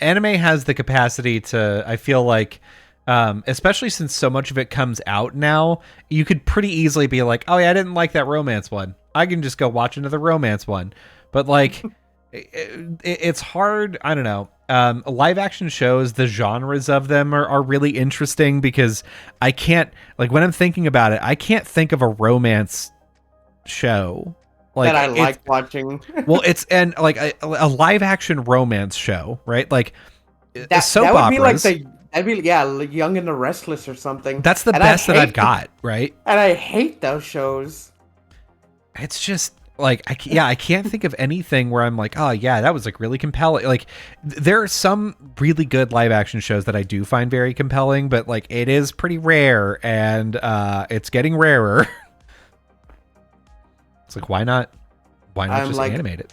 S1: has the capacity to, I feel like, especially since so much of it comes out now, you could pretty easily be like, oh yeah, I didn't like that romance one. I can just go watch another romance one. But like, it's hard. I don't know. Live action shows, the genres of them are really interesting because I can't, like, when I'm thinking about it, I can't think of a romance show
S2: like that I like watching.
S1: Well, it's and like a live action romance show, right? Like soap
S2: that would
S1: operas.
S2: Be like that'd be Young and the Restless or something.
S1: That's the best that I've got, right?
S2: And I hate those shows.
S1: It's just like I can't think of anything where I'm like, oh yeah, that was like really compelling. Like there are some really good live action shows that I do find very compelling, but like it is pretty rare, and it's getting rarer. It's like, why not just animate it?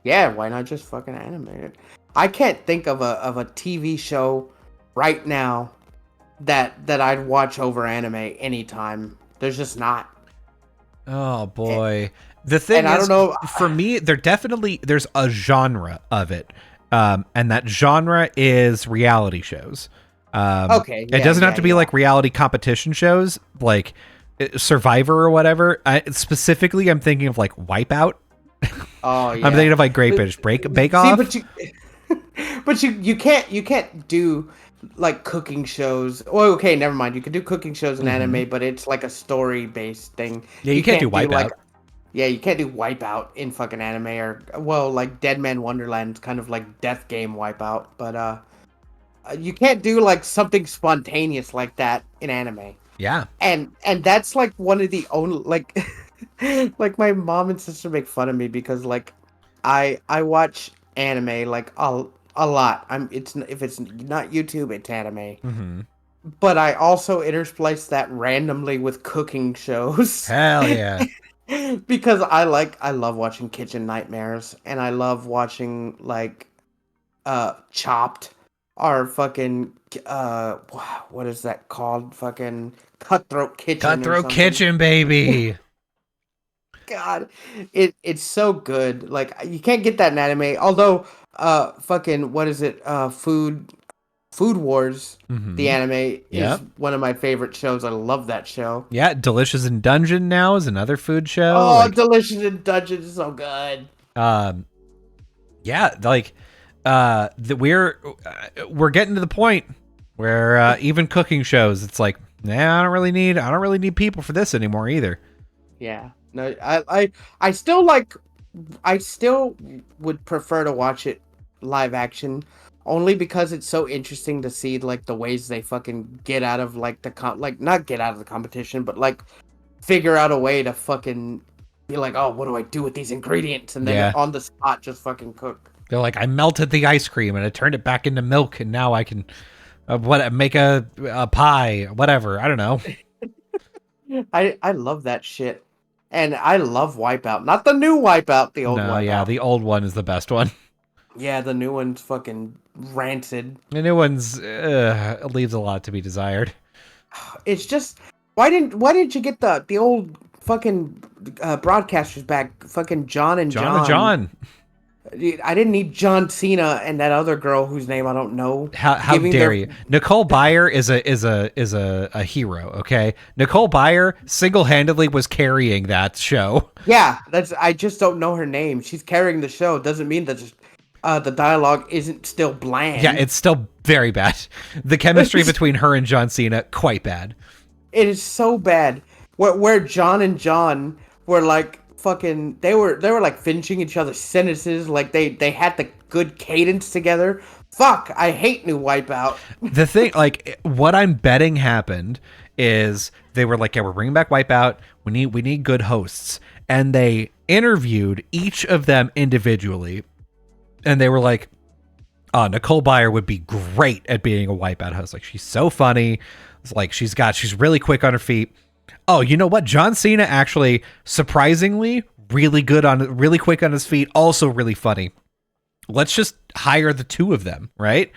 S2: Yeah, why not just fucking animate it? I can't think of a TV show right now that I'd watch over anime anytime. There's just not.
S1: Oh boy. The thing is, I don't know. For me, there's a genre of it. And that genre is reality shows.
S2: Okay.
S1: It doesn't have to be like reality competition shows, like Survivor or whatever. Specifically, I'm thinking of like Wipeout.
S2: Oh yeah.
S1: I'm thinking of like Great British Bake Off.
S2: But you can't do like cooking shows. Well, okay, never mind. You can do cooking shows in anime, but it's like a story based thing.
S1: Yeah, you can't do Wipeout.
S2: You can't do Wipeout in fucking anime, or like Dead Man Wonderland's kind of like Death Game Wipeout, but you can't do like something spontaneous like that in anime.
S1: Yeah.
S2: And that's like one of the only like like my mom and sister make fun of me because like I watch anime like a lot. If it's not YouTube, it's anime. But I also intersplice that randomly with cooking shows.
S1: Hell yeah.
S2: Because I love watching Kitchen Nightmares, and I love watching like Chopped or fucking what is that called? Fucking Cutthroat Kitchen.
S1: Cutthroat Kitchen, baby.
S2: God, it's so good. Like you can't get that in anime. Although fucking what is it? Food Food Wars,
S1: Mm-hmm.
S2: the anime, is
S1: Yep.
S2: one of my favorite shows. I love that show.
S1: Yeah, Delicious in Dungeon now is another food show.
S2: Oh,
S1: Like,
S2: Delicious in Dungeon is so good.
S1: um, yeah, like, we're getting to the point where even cooking shows, it's like, nah, I don't really need people for this anymore either.
S2: Yeah. No, I still like. I still would prefer to watch it live action, only because it's so interesting to see like the ways they fucking get out of like like not get out of the competition, but like figure out a way to fucking be like, oh, what do I do with these ingredients? And then
S1: Yeah.
S2: on the spot just fucking cook.
S1: They're like, I melted the ice cream and I turned it back into milk, and now I can make a pie, whatever. I don't know.
S2: I love that shit. And I love Wipeout. Not the new Wipeout, the old
S1: No,
S2: Wipeout.
S1: yeah, the old one is the best one.
S2: Yeah, the new one's fucking rancid.
S1: The new one's leaves a lot to be desired.
S2: It's just why didn't you get the old fucking broadcasters back? Fucking John and John.
S1: John.
S2: I didn't need John Cena and that other girl whose name I don't know.
S1: How dare you? Nicole Byer is a hero. Okay, Nicole Byer single-handedly was carrying that show.
S2: Yeah, I just don't know her name. She's carrying the show. Doesn't mean that the dialogue isn't still bland.
S1: Yeah, it's still very bad. The chemistry between her and John Cena, quite bad.
S2: It is so bad. Where John and John were like fucking, they were like finishing each other's sentences. Like they had the good cadence together. Fuck, I hate new Wipeout.
S1: The thing, like, what I'm betting happened is they were like, yeah, we're bringing back Wipeout. We need good hosts, and they interviewed each of them individually, and they were like, Nicole Byer would be great at being a Wipeout host. Like, she's so funny. It's like she's really quick on her feet. Oh, you know what? John Cena actually surprisingly really quick on his feet. Also really funny. Let's just hire the two of them, right?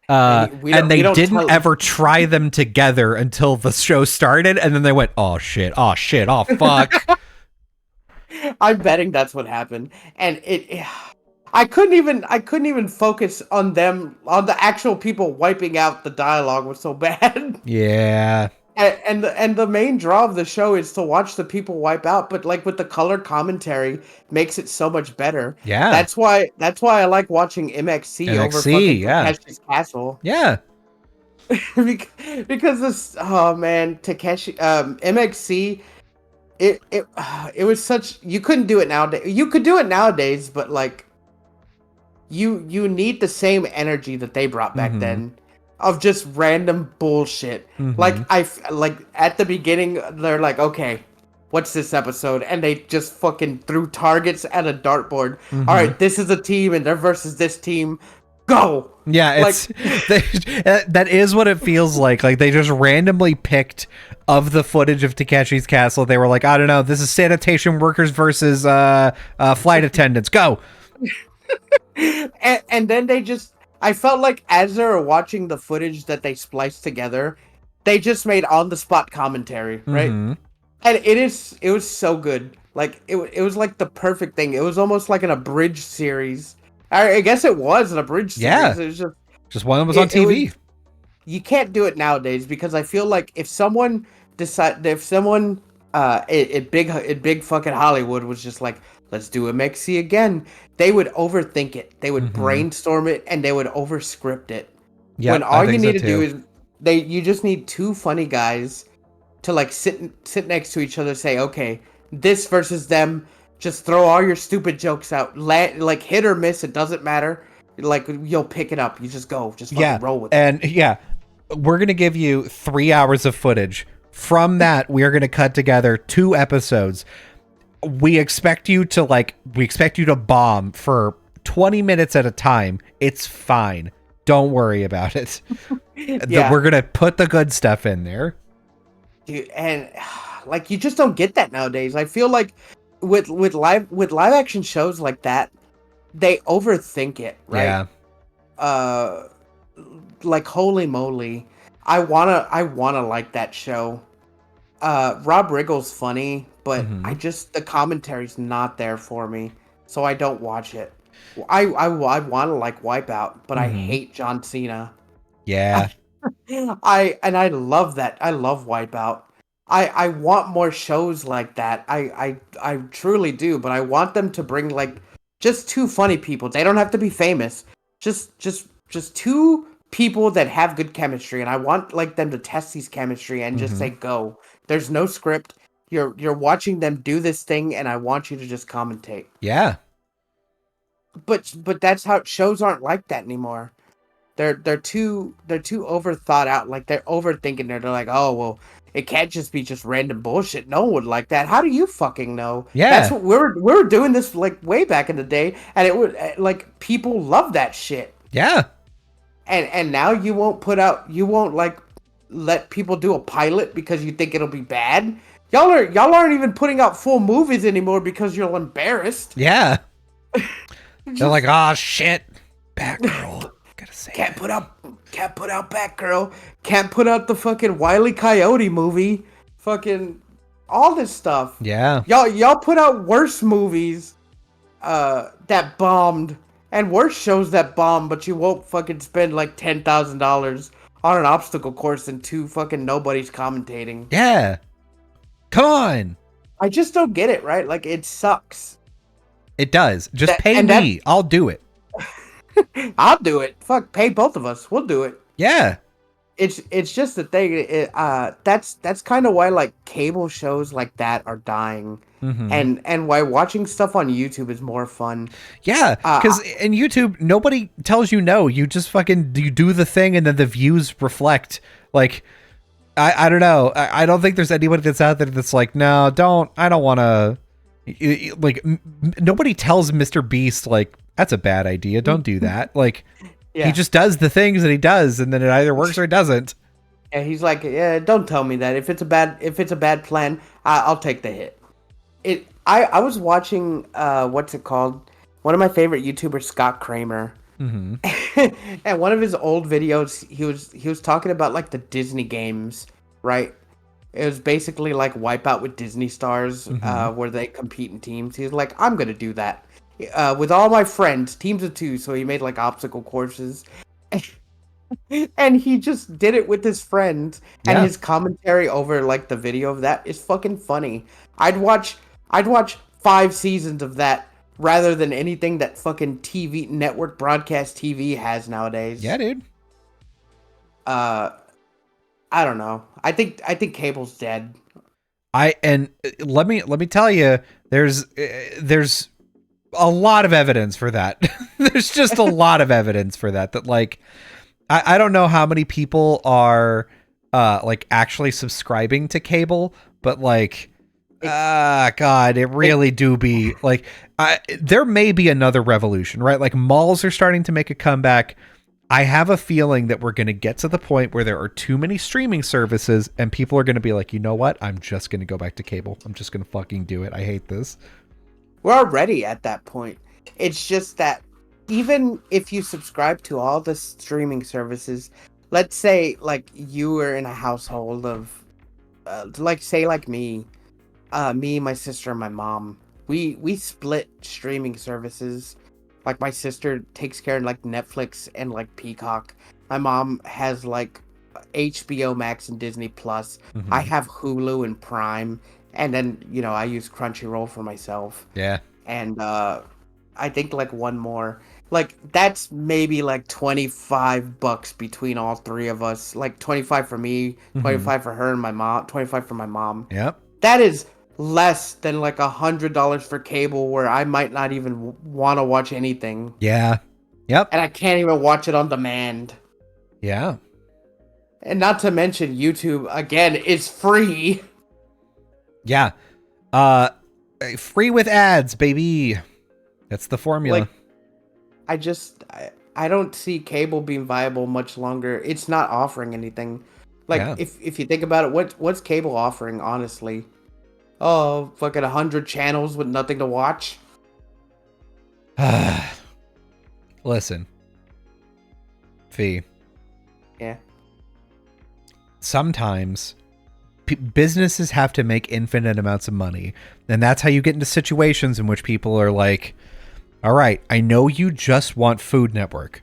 S1: And they didn't ever try them together until the show started, and then they went, oh shit, oh fuck.
S2: I'm betting that's what happened, and I couldn't even focus on them, on the actual people wiping out. The dialogue was so bad.
S1: Yeah.
S2: And the main draw of the show is to watch the people wipe out, but like with the color commentary makes it so much better.
S1: Yeah.
S2: That's why I like watching MXC over fucking Takeshi's Castle.
S1: Yeah.
S2: because this, oh man, MXC, it was such, you couldn't do it nowadays. You could do it nowadays, but like you need the same energy that they brought back then. Of just random bullshit. Like at the beginning, they're like, okay, what's this episode? And they just fucking threw targets at a dartboard. All right, this is a team and they're versus this team. Go.
S1: Yeah, it's that is what it feels like. Like they just randomly picked of the footage of Takeshi's Castle. They were like, I don't know, this is sanitation workers versus flight attendants. Go.
S2: and then they just, I felt like as they were watching the footage that they spliced together, they just made on-the-spot commentary, right? And it was so good. Like, it was like the perfect thing. It was almost like an abridged series. I guess it was an abridged series.
S1: Yeah.
S2: It was
S1: just one that was on TV.
S2: You can't do it nowadays because I feel like if someone in big fucking Hollywood was just like, let's do MXC again, they would overthink it. They would brainstorm it and they would overscript it. Yeah, when all you need to do is you just need two funny guys to like sit next to each other, say, okay, this versus them, just throw all your stupid jokes out. Like hit or miss, it doesn't matter. Like you'll pick it up. You just go, just fucking roll with it.
S1: And yeah, we're gonna give you 3 hours of footage. From that, we are gonna cut together 2 episodes. We expect you to bomb for 20 minutes at a time. It's fine. Don't worry about it. We're going to put the good stuff in there.
S2: Dude, and like you just don't get that nowadays. I feel like with live action shows like that, they overthink it, right? Yeah. Like holy moly. I wanna like that show. Rob Riggle's funny, but the commentary's not there for me, so I don't watch it. I want to like Wipeout, but I hate John Cena.
S1: Yeah.
S2: I love that. I love Wipeout. I want more shows like that. I truly do, but I want them to bring like just two funny people. They don't have to be famous. Just two people that have good chemistry, and I want like them to test these chemistry and just say go. There's no script. You're watching them do this thing, and I want you to just commentate.
S1: Yeah.
S2: But that's how shows aren't like that anymore. They're too over thought out. Like they're overthinking it. They're like, oh well, it can't just be just random bullshit. No one would like that. How do you fucking know?
S1: Yeah.
S2: That's what we were doing this like way back in the day, and it would like people love that shit.
S1: Yeah.
S2: And now you won't like let people do a pilot because you think it'll be bad. Y'all aren't even putting out full movies anymore because you're embarrassed.
S1: Yeah. They're like, oh shit, Batgirl. Gotta say,
S2: can't put out Batgirl. Can't put out the fucking Wile E. Coyote movie. Fucking all this stuff.
S1: Yeah.
S2: Y'all put out worse movies that bombed and worse shows that bombed, but you won't fucking spend like $10,000 on an obstacle course and two fucking nobodies commentating.
S1: Yeah. Come on.
S2: I just don't get it, right? Like it sucks.
S1: It does. Just pay me. I'll do it.
S2: I'll do it. Fuck, pay both of us. We'll do it.
S1: Yeah.
S2: It's just the thing. That's kind of why like cable shows like that are dying, and why watching stuff on YouTube is more fun.
S1: Yeah, because in YouTube nobody tells you no. You just fucking you do the thing, and then the views reflect. Like, I don't know. I don't think there's anybody that's out there that's like, no, don't. I don't want to. Like, nobody tells Mr. Beast like that's a bad idea. Don't do that. Like. Yeah. He just does the things that he does, and then it either works or it doesn't.
S2: Yeah, he's like, yeah, don't tell me that. If it's a bad plan, I'll take the hit. I was watching what's it called? One of my favorite YouTubers, Scott Kramer. Mm-hmm. And one of his old videos, he was talking about like the Disney games, right? It was basically like Wipeout with Disney stars, where they compete in teams. He was like, I'm gonna do that. With all my friends, teams of two, so he made like obstacle courses, and he just did it with his friends, and his commentary over like the video of that is fucking funny. I'd watch 5 seasons of that rather than anything that fucking TV network broadcast TV has nowadays.
S1: Yeah, dude.
S2: I don't know. I think cable's dead.
S1: And let me tell you, there's a lot of evidence for that. There's just a lot of evidence for that like I don't know how many people are like actually subscribing to cable, but like God, it really do be like there may be another revolution, right? Like malls are starting to make a comeback. I have a feeling that we're going to get to the point where there are too many streaming services and people are going to be like, you know what? I'm just going to go back to cable. I'm just going to fucking do it. I hate this.
S2: We're already at that point. It's just that even if you subscribe to all the streaming services, let's say like you were in a household of, like say like me, my sister, and my mom. We split streaming services. Like my sister takes care of like Netflix and like Peacock. My mom has like HBO Max and Disney Plus. Mm-hmm. I have Hulu and Prime. And then, I use Crunchyroll for myself.
S1: Yeah.
S2: And I think like one more. Like that's maybe like $25 between all three of us. Like 25 for me, 25 for her and my mom, 25 for my mom.
S1: Yep.
S2: That is less than like $100 for cable where I might not even want to watch anything.
S1: Yeah. Yep.
S2: And I can't even watch it on demand.
S1: Yeah.
S2: And not to mention YouTube, again, is free.
S1: Yeah. Free with ads, baby. That's the formula.
S2: Like, I don't see cable being viable much longer. It's not offering anything. Like, if you think about it, what's cable offering, honestly? Oh, fucking 100 channels with nothing to watch?
S1: Listen. Fee.
S2: Yeah.
S1: Sometimes businesses have to make infinite amounts of money, and that's how you get into situations in which people are like, all right, I know you just want Food Network,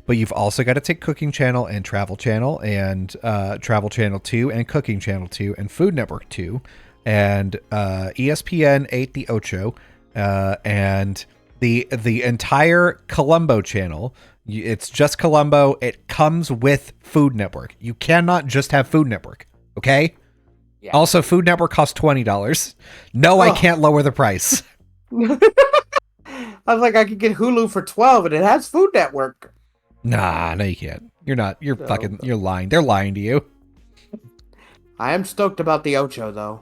S1: but you've also got to take Cooking Channel and Travel Channel and Travel Channel 2 and Cooking Channel 2 and Food Network 2 and ESPN 8 the Ocho and the entire Colombo channel. It's just Colombo. It comes with Food Network. You cannot just have Food Network, okay? Yeah. Also, Food Network costs $20. No, I can't lower the price.
S2: I was like, I could get Hulu for $12 and it has Food Network.
S1: Nah, no, you can't. You're not. You're fucking. You're lying. They're lying to you.
S2: I am stoked about the Ocho though.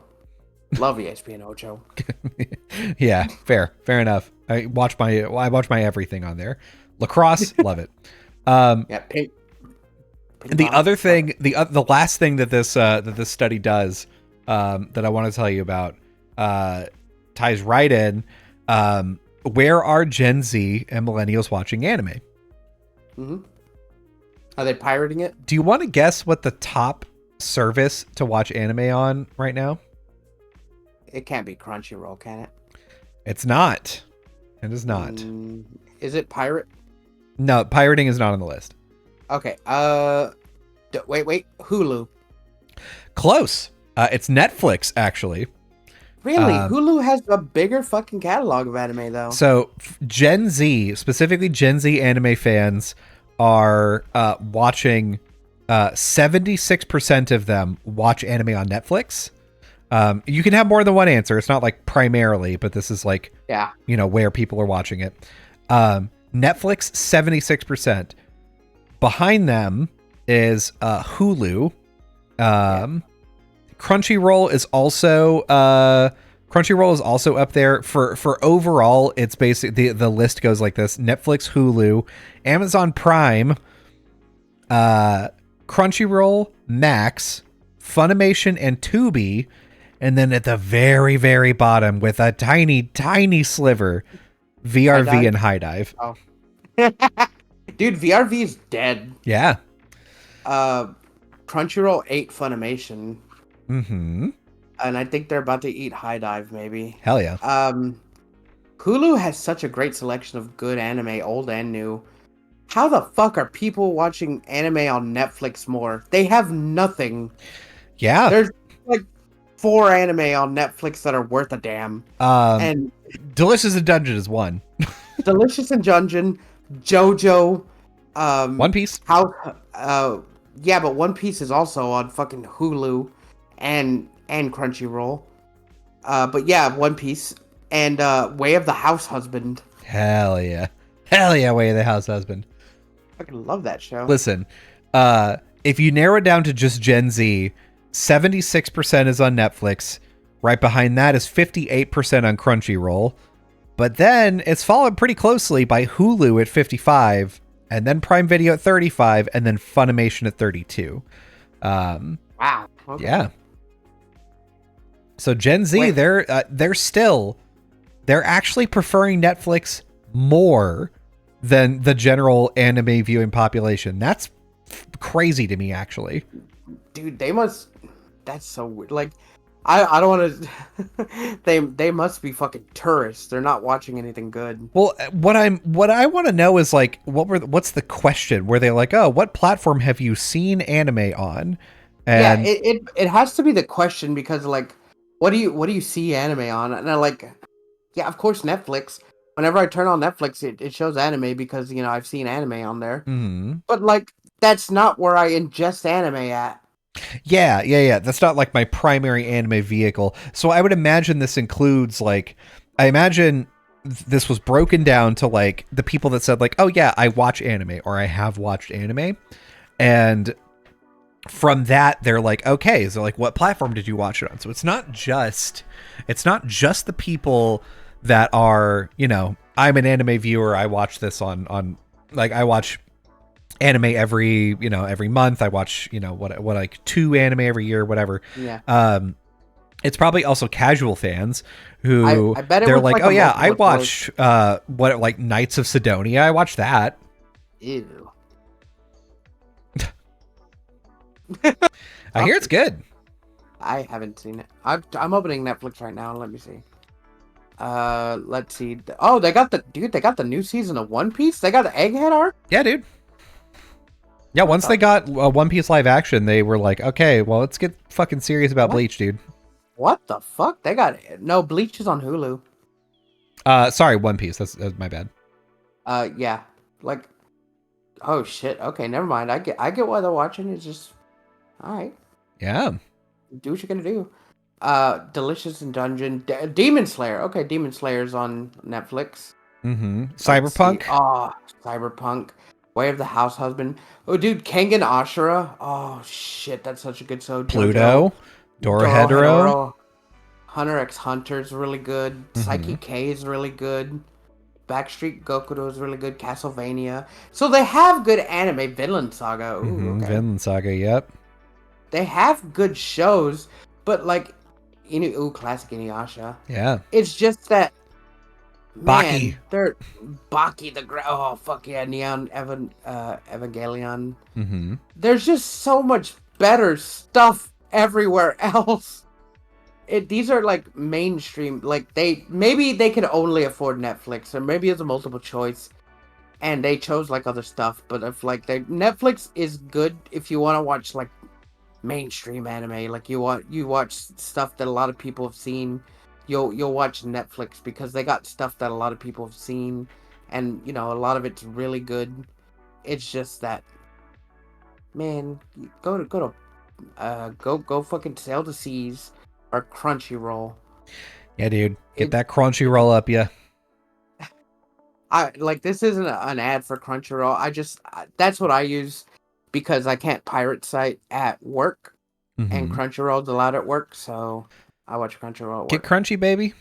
S2: Love ESPN Ocho.
S1: Yeah, fair enough. I watch my everything on there. Lacrosse, love it.
S2: Yeah, pink
S1: the other thing, the last thing that this study does, that I want to tell you about, ties right in. Where are Gen Z and millennials watching anime?
S2: Mm-hmm. Are they pirating it?
S1: Do you want to guess what the top service to watch anime on right now?
S2: It can't be Crunchyroll, can it?
S1: It's not. It is not.
S2: Is it pirate?
S1: No, pirating is not on the list.
S2: Okay. Wait. Hulu.
S1: Close. It's Netflix, actually.
S2: Really? Hulu has a bigger fucking catalog of anime, though.
S1: So Gen Z, specifically Gen Z anime fans, are watching. 76% of them watch anime on Netflix. You can have more than one answer. It's not like primarily, but this is like, where people are watching it. Netflix, 76%. Behind them is Hulu. Crunchyroll is also up there for overall. It's basically the list goes like this: Netflix, Hulu, Amazon Prime, Crunchyroll, Max, Funimation, and Tubi, and then at the very, very bottom with a tiny, tiny sliver, VRV and High Dive.
S2: Oh. Dude, VRV is dead.
S1: Yeah.
S2: Crunchyroll ate Funimation.
S1: Mm-hmm.
S2: And I think they're about to eat High Dive, maybe.
S1: Hell yeah.
S2: Hulu has such a great selection of good anime, old and new. How the fuck are people watching anime on Netflix more? They have nothing.
S1: Yeah.
S2: There's like 4 anime on Netflix that are worth a damn. And
S1: Delicious in Dungeon is one.
S2: Delicious in Dungeon, JoJo,
S1: One Piece.
S2: Yeah, but One Piece is also on fucking Hulu and Crunchyroll. But yeah, One Piece and Way of the House Husband.
S1: Hell yeah. Way of the House Husband.
S2: I fucking love that show.
S1: Listen, if you narrow it down to just Gen Z, 76% is on Netflix. Right behind that is 58% on Crunchyroll. But then it's followed pretty closely by Hulu at 55, and then Prime Video at 35, and then Funimation at 32.
S2: Wow. Okay.
S1: Yeah. So Gen Z, they're actually preferring Netflix more than the general anime viewing population. That's crazy to me, actually.
S2: Dude, that's so weird. Like, I don't want to. They must be fucking tourists. They're not watching anything good.
S1: Well, what I want to know is like, what's the question? Were they like, oh, what platform have you seen anime on? And
S2: yeah, it has to be the question, because like, what do you see anime on? And I'm like, yeah, of course Netflix. Whenever I turn on Netflix, it shows anime because I've seen anime on there.
S1: Mm-hmm.
S2: But like, that's not where I ingest anime at.
S1: Yeah. That's not like my primary anime vehicle. So I would imagine this includes like, I imagine this was broken down to like the people that said like, oh yeah, I watch anime or I have watched anime. And from that, they're like, okay, so like what platform did you watch it on? So it's not just the people that are, I'm an anime viewer. I watch this on like, I watch anime every month. I watch, what like 2 anime every year, whatever.
S2: Yeah.
S1: It's probably also casual fans who
S2: I bet
S1: they're like, oh yeah, I
S2: watch
S1: like Knights of Sidonia. I watched that.
S2: Ew.
S1: I hear it's good.
S2: I haven't seen it. I'm opening Netflix right now. Let me see. Let's see. Oh, they got the new season of One Piece. They got the Egghead arc.
S1: Yeah, dude. Yeah, once they got One Piece live action, they were like, okay, well, let's get fucking serious about
S2: What?
S1: Bleach, dude.
S2: What the fuck? They got no Bleach is on Hulu.
S1: Sorry, One Piece. That's my bad.
S2: Yeah. Like, oh shit. Okay, never mind. I get why they're watching. It's just, all right.
S1: Yeah.
S2: Do what you're gonna do. Delicious in Dungeon. Demon Slayer. Okay, Demon Slayer's on Netflix.
S1: Mm-hmm. Cyberpunk.
S2: Oh, Cyberpunk. Way of the House Husband. Oh, dude, Kengan Ashura. Oh shit, that's such a good show.
S1: Pluto.
S2: Dorohedoro.
S1: Dorohedoro.
S2: Hunter x Hunter is really good. Psyche K is really good. Backstreet Gokudo is really good. Castlevania. So they have good anime. Vinland Saga. Ooh, okay.
S1: Vinland Saga. Yep.
S2: They have good shows, but like, classic Inuyasha.
S1: Yeah.
S2: It's just that.
S1: Baki.
S2: Man, they're Baki oh fuck yeah, Neon Evangelion.
S1: Mm-hmm.
S2: There's just so much better stuff everywhere else. These are like mainstream, like maybe they could only afford Netflix, or maybe it's a multiple choice, and they chose like other stuff. But if like Netflix is good if you want to watch like mainstream anime, like you watch stuff that a lot of people have seen. You'll watch Netflix because they got stuff that a lot of people have seen, and a lot of it's really good. It's just that, man, go fucking Sail the Seas or Crunchyroll.
S1: Yeah, dude, get that Crunchyroll up, yeah.
S2: This isn't an ad for Crunchyroll. That's what I use because I can't pirate site at work, and Crunchyroll's allowed at work, so I watch Crunchyroll.
S1: Get crunchy, baby.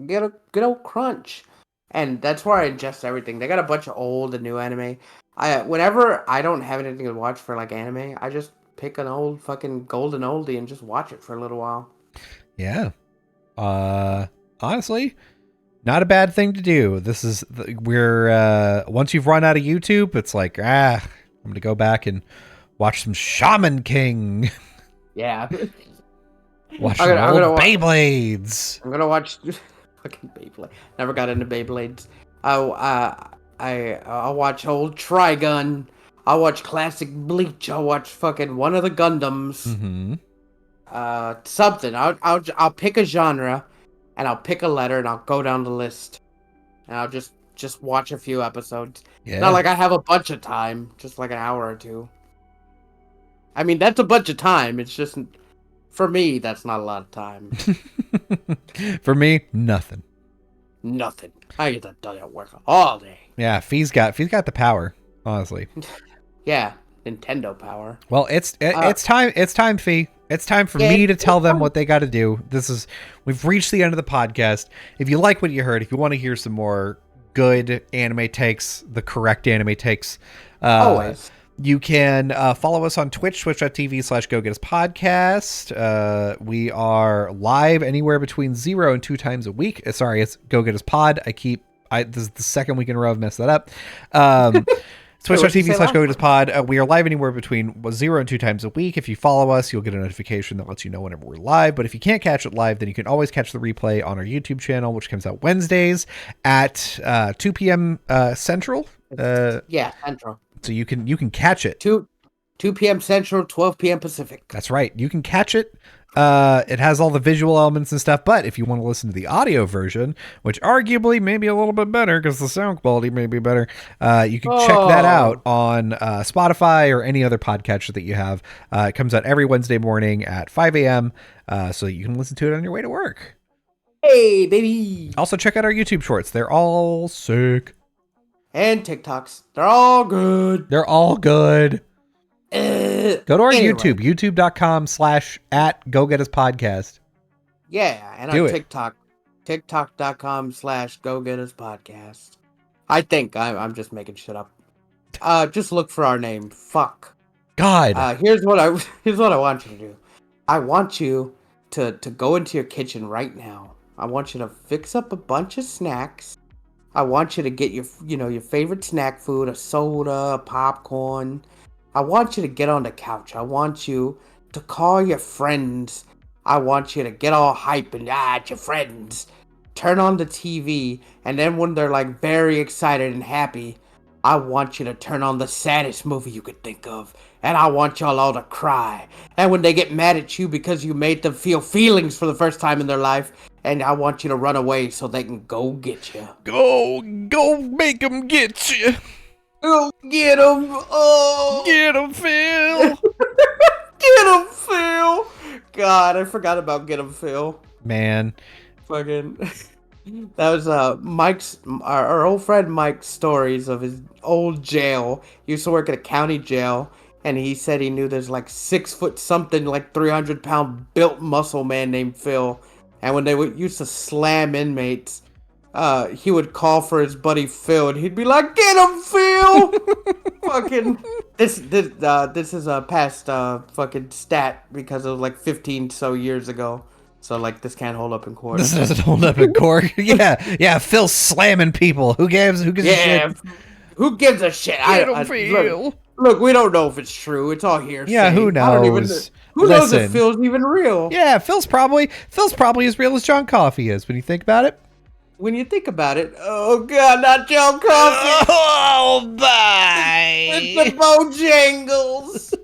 S2: Get a good old crunch, and that's where I ingest everything. They got a bunch of old and new anime. Whenever I don't have anything to watch for like anime, I just pick an old fucking golden oldie and just watch it for a little while.
S1: Yeah. Honestly, not a bad thing to do. This is once you've run out of YouTube, it's like I'm gonna go back and watch some Shaman King.
S2: Yeah.
S1: Watch some old Beyblades.
S2: I'm gonna watch fucking Beyblade. Never got into Beyblades. I'll watch old Trigun. I'll watch classic Bleach. I'll watch fucking one of the Gundams. Something. I'll pick a genre, and I'll pick a letter, and I'll go down the list, and I'll just watch a few episodes. Yeah. Not like I have a bunch of time, just like an hour or two. I mean, that's a bunch of time. It's just. For me, that's not a lot of time.
S1: For me, nothing.
S2: Nothing. I get that done at work all day.
S1: Yeah, Fee's got the power, honestly.
S2: Yeah, Nintendo power.
S1: Well, it's time. It's time, Fee. It's time for me to tell them what they got to do. We've reached the end of the podcast. If you like what you heard, if you want to hear some more good anime takes, the correct anime takes,
S2: always.
S1: You can follow us on Twitch, twitch.tv/GoGetUsPodcast. We are live anywhere between 0 and 2 times a week. Sorry, it's Go Get Us Pod. This is the second week in a row I've messed that up. Twitch.tv/GoGetUsPod. We are live anywhere between 0 and 2 times a week. If you follow us, you'll get a notification that lets you know whenever we're live. But if you can't catch it live, then you can always catch the replay on our YouTube channel, which comes out Wednesdays at 2 p.m. Central.
S2: Yeah, Central.
S1: So you can catch it.
S2: 2 p.m. Central, 12 p.m. Pacific.
S1: That's right. You can catch it. It has all the visual elements and stuff, but if you want to listen to the audio version, which arguably may be a little bit better because the sound quality may be better, you can check that out on Spotify or any other podcatcher that you have. It comes out every Wednesday morning at 5 a.m. So you can listen to it on your way to work.
S2: Hey, baby.
S1: Also, check out our YouTube shorts. They're all sick.
S2: And TikToks. They're all good.
S1: They're all good. Go to our YouTube, youtube.com/@GoGetUsPodcast.
S2: Yeah, and on TikTok, tiktok.com/GoGetUsPodcast. I think I'm just making shit up. Just look for our name. Fuck.
S1: God.
S2: Here's what I want you to do. I want you to go into your kitchen right now. I want you to fix up a bunch of snacks. I want you to get your favorite snack food, a soda, a popcorn. I want you to get on the couch. I want you to call your friends. I want you to get all hype and it's your friends. Turn on the TV, and then when they're like very excited and happy, I want you to turn on the saddest movie you could think of, and I want y'all all to cry. And when they get mad at you because you made them feel feelings for the first time in their life, and I want you to run away so they can go get you.
S1: Go make them get you.
S2: Go get them. Oh.
S1: Get them, Phil.
S2: Get them, Phil. God, I forgot about Get them, Phil.
S1: Man.
S2: Fucking... That was our old friend Mike's stories of his old jail. He used to work at a county jail, and he said he knew there's like 6 foot something, like 300-pound built muscle man named Phil. And when they used to slam inmates, he would call for his buddy Phil, and he'd be like, "Get him, Phil!" Fucking this is a past fucking stat because it was like 15 so years ago. So, like, this can't hold up in court.
S1: This doesn't hold up in court. Yeah, Phil's slamming people. Who gives a shit?
S2: Who gives a shit?
S1: Get him, Phil.
S2: Look, we don't know if it's true. It's all hearsay.
S1: Yeah, who knows?
S2: Who knows if Phil's even real?
S1: Yeah, Phil's probably as real as John Coffey is when you think about it.
S2: When you think about it, oh god, not John Coffey.
S1: Oh, bye.
S2: It's the Bojangles.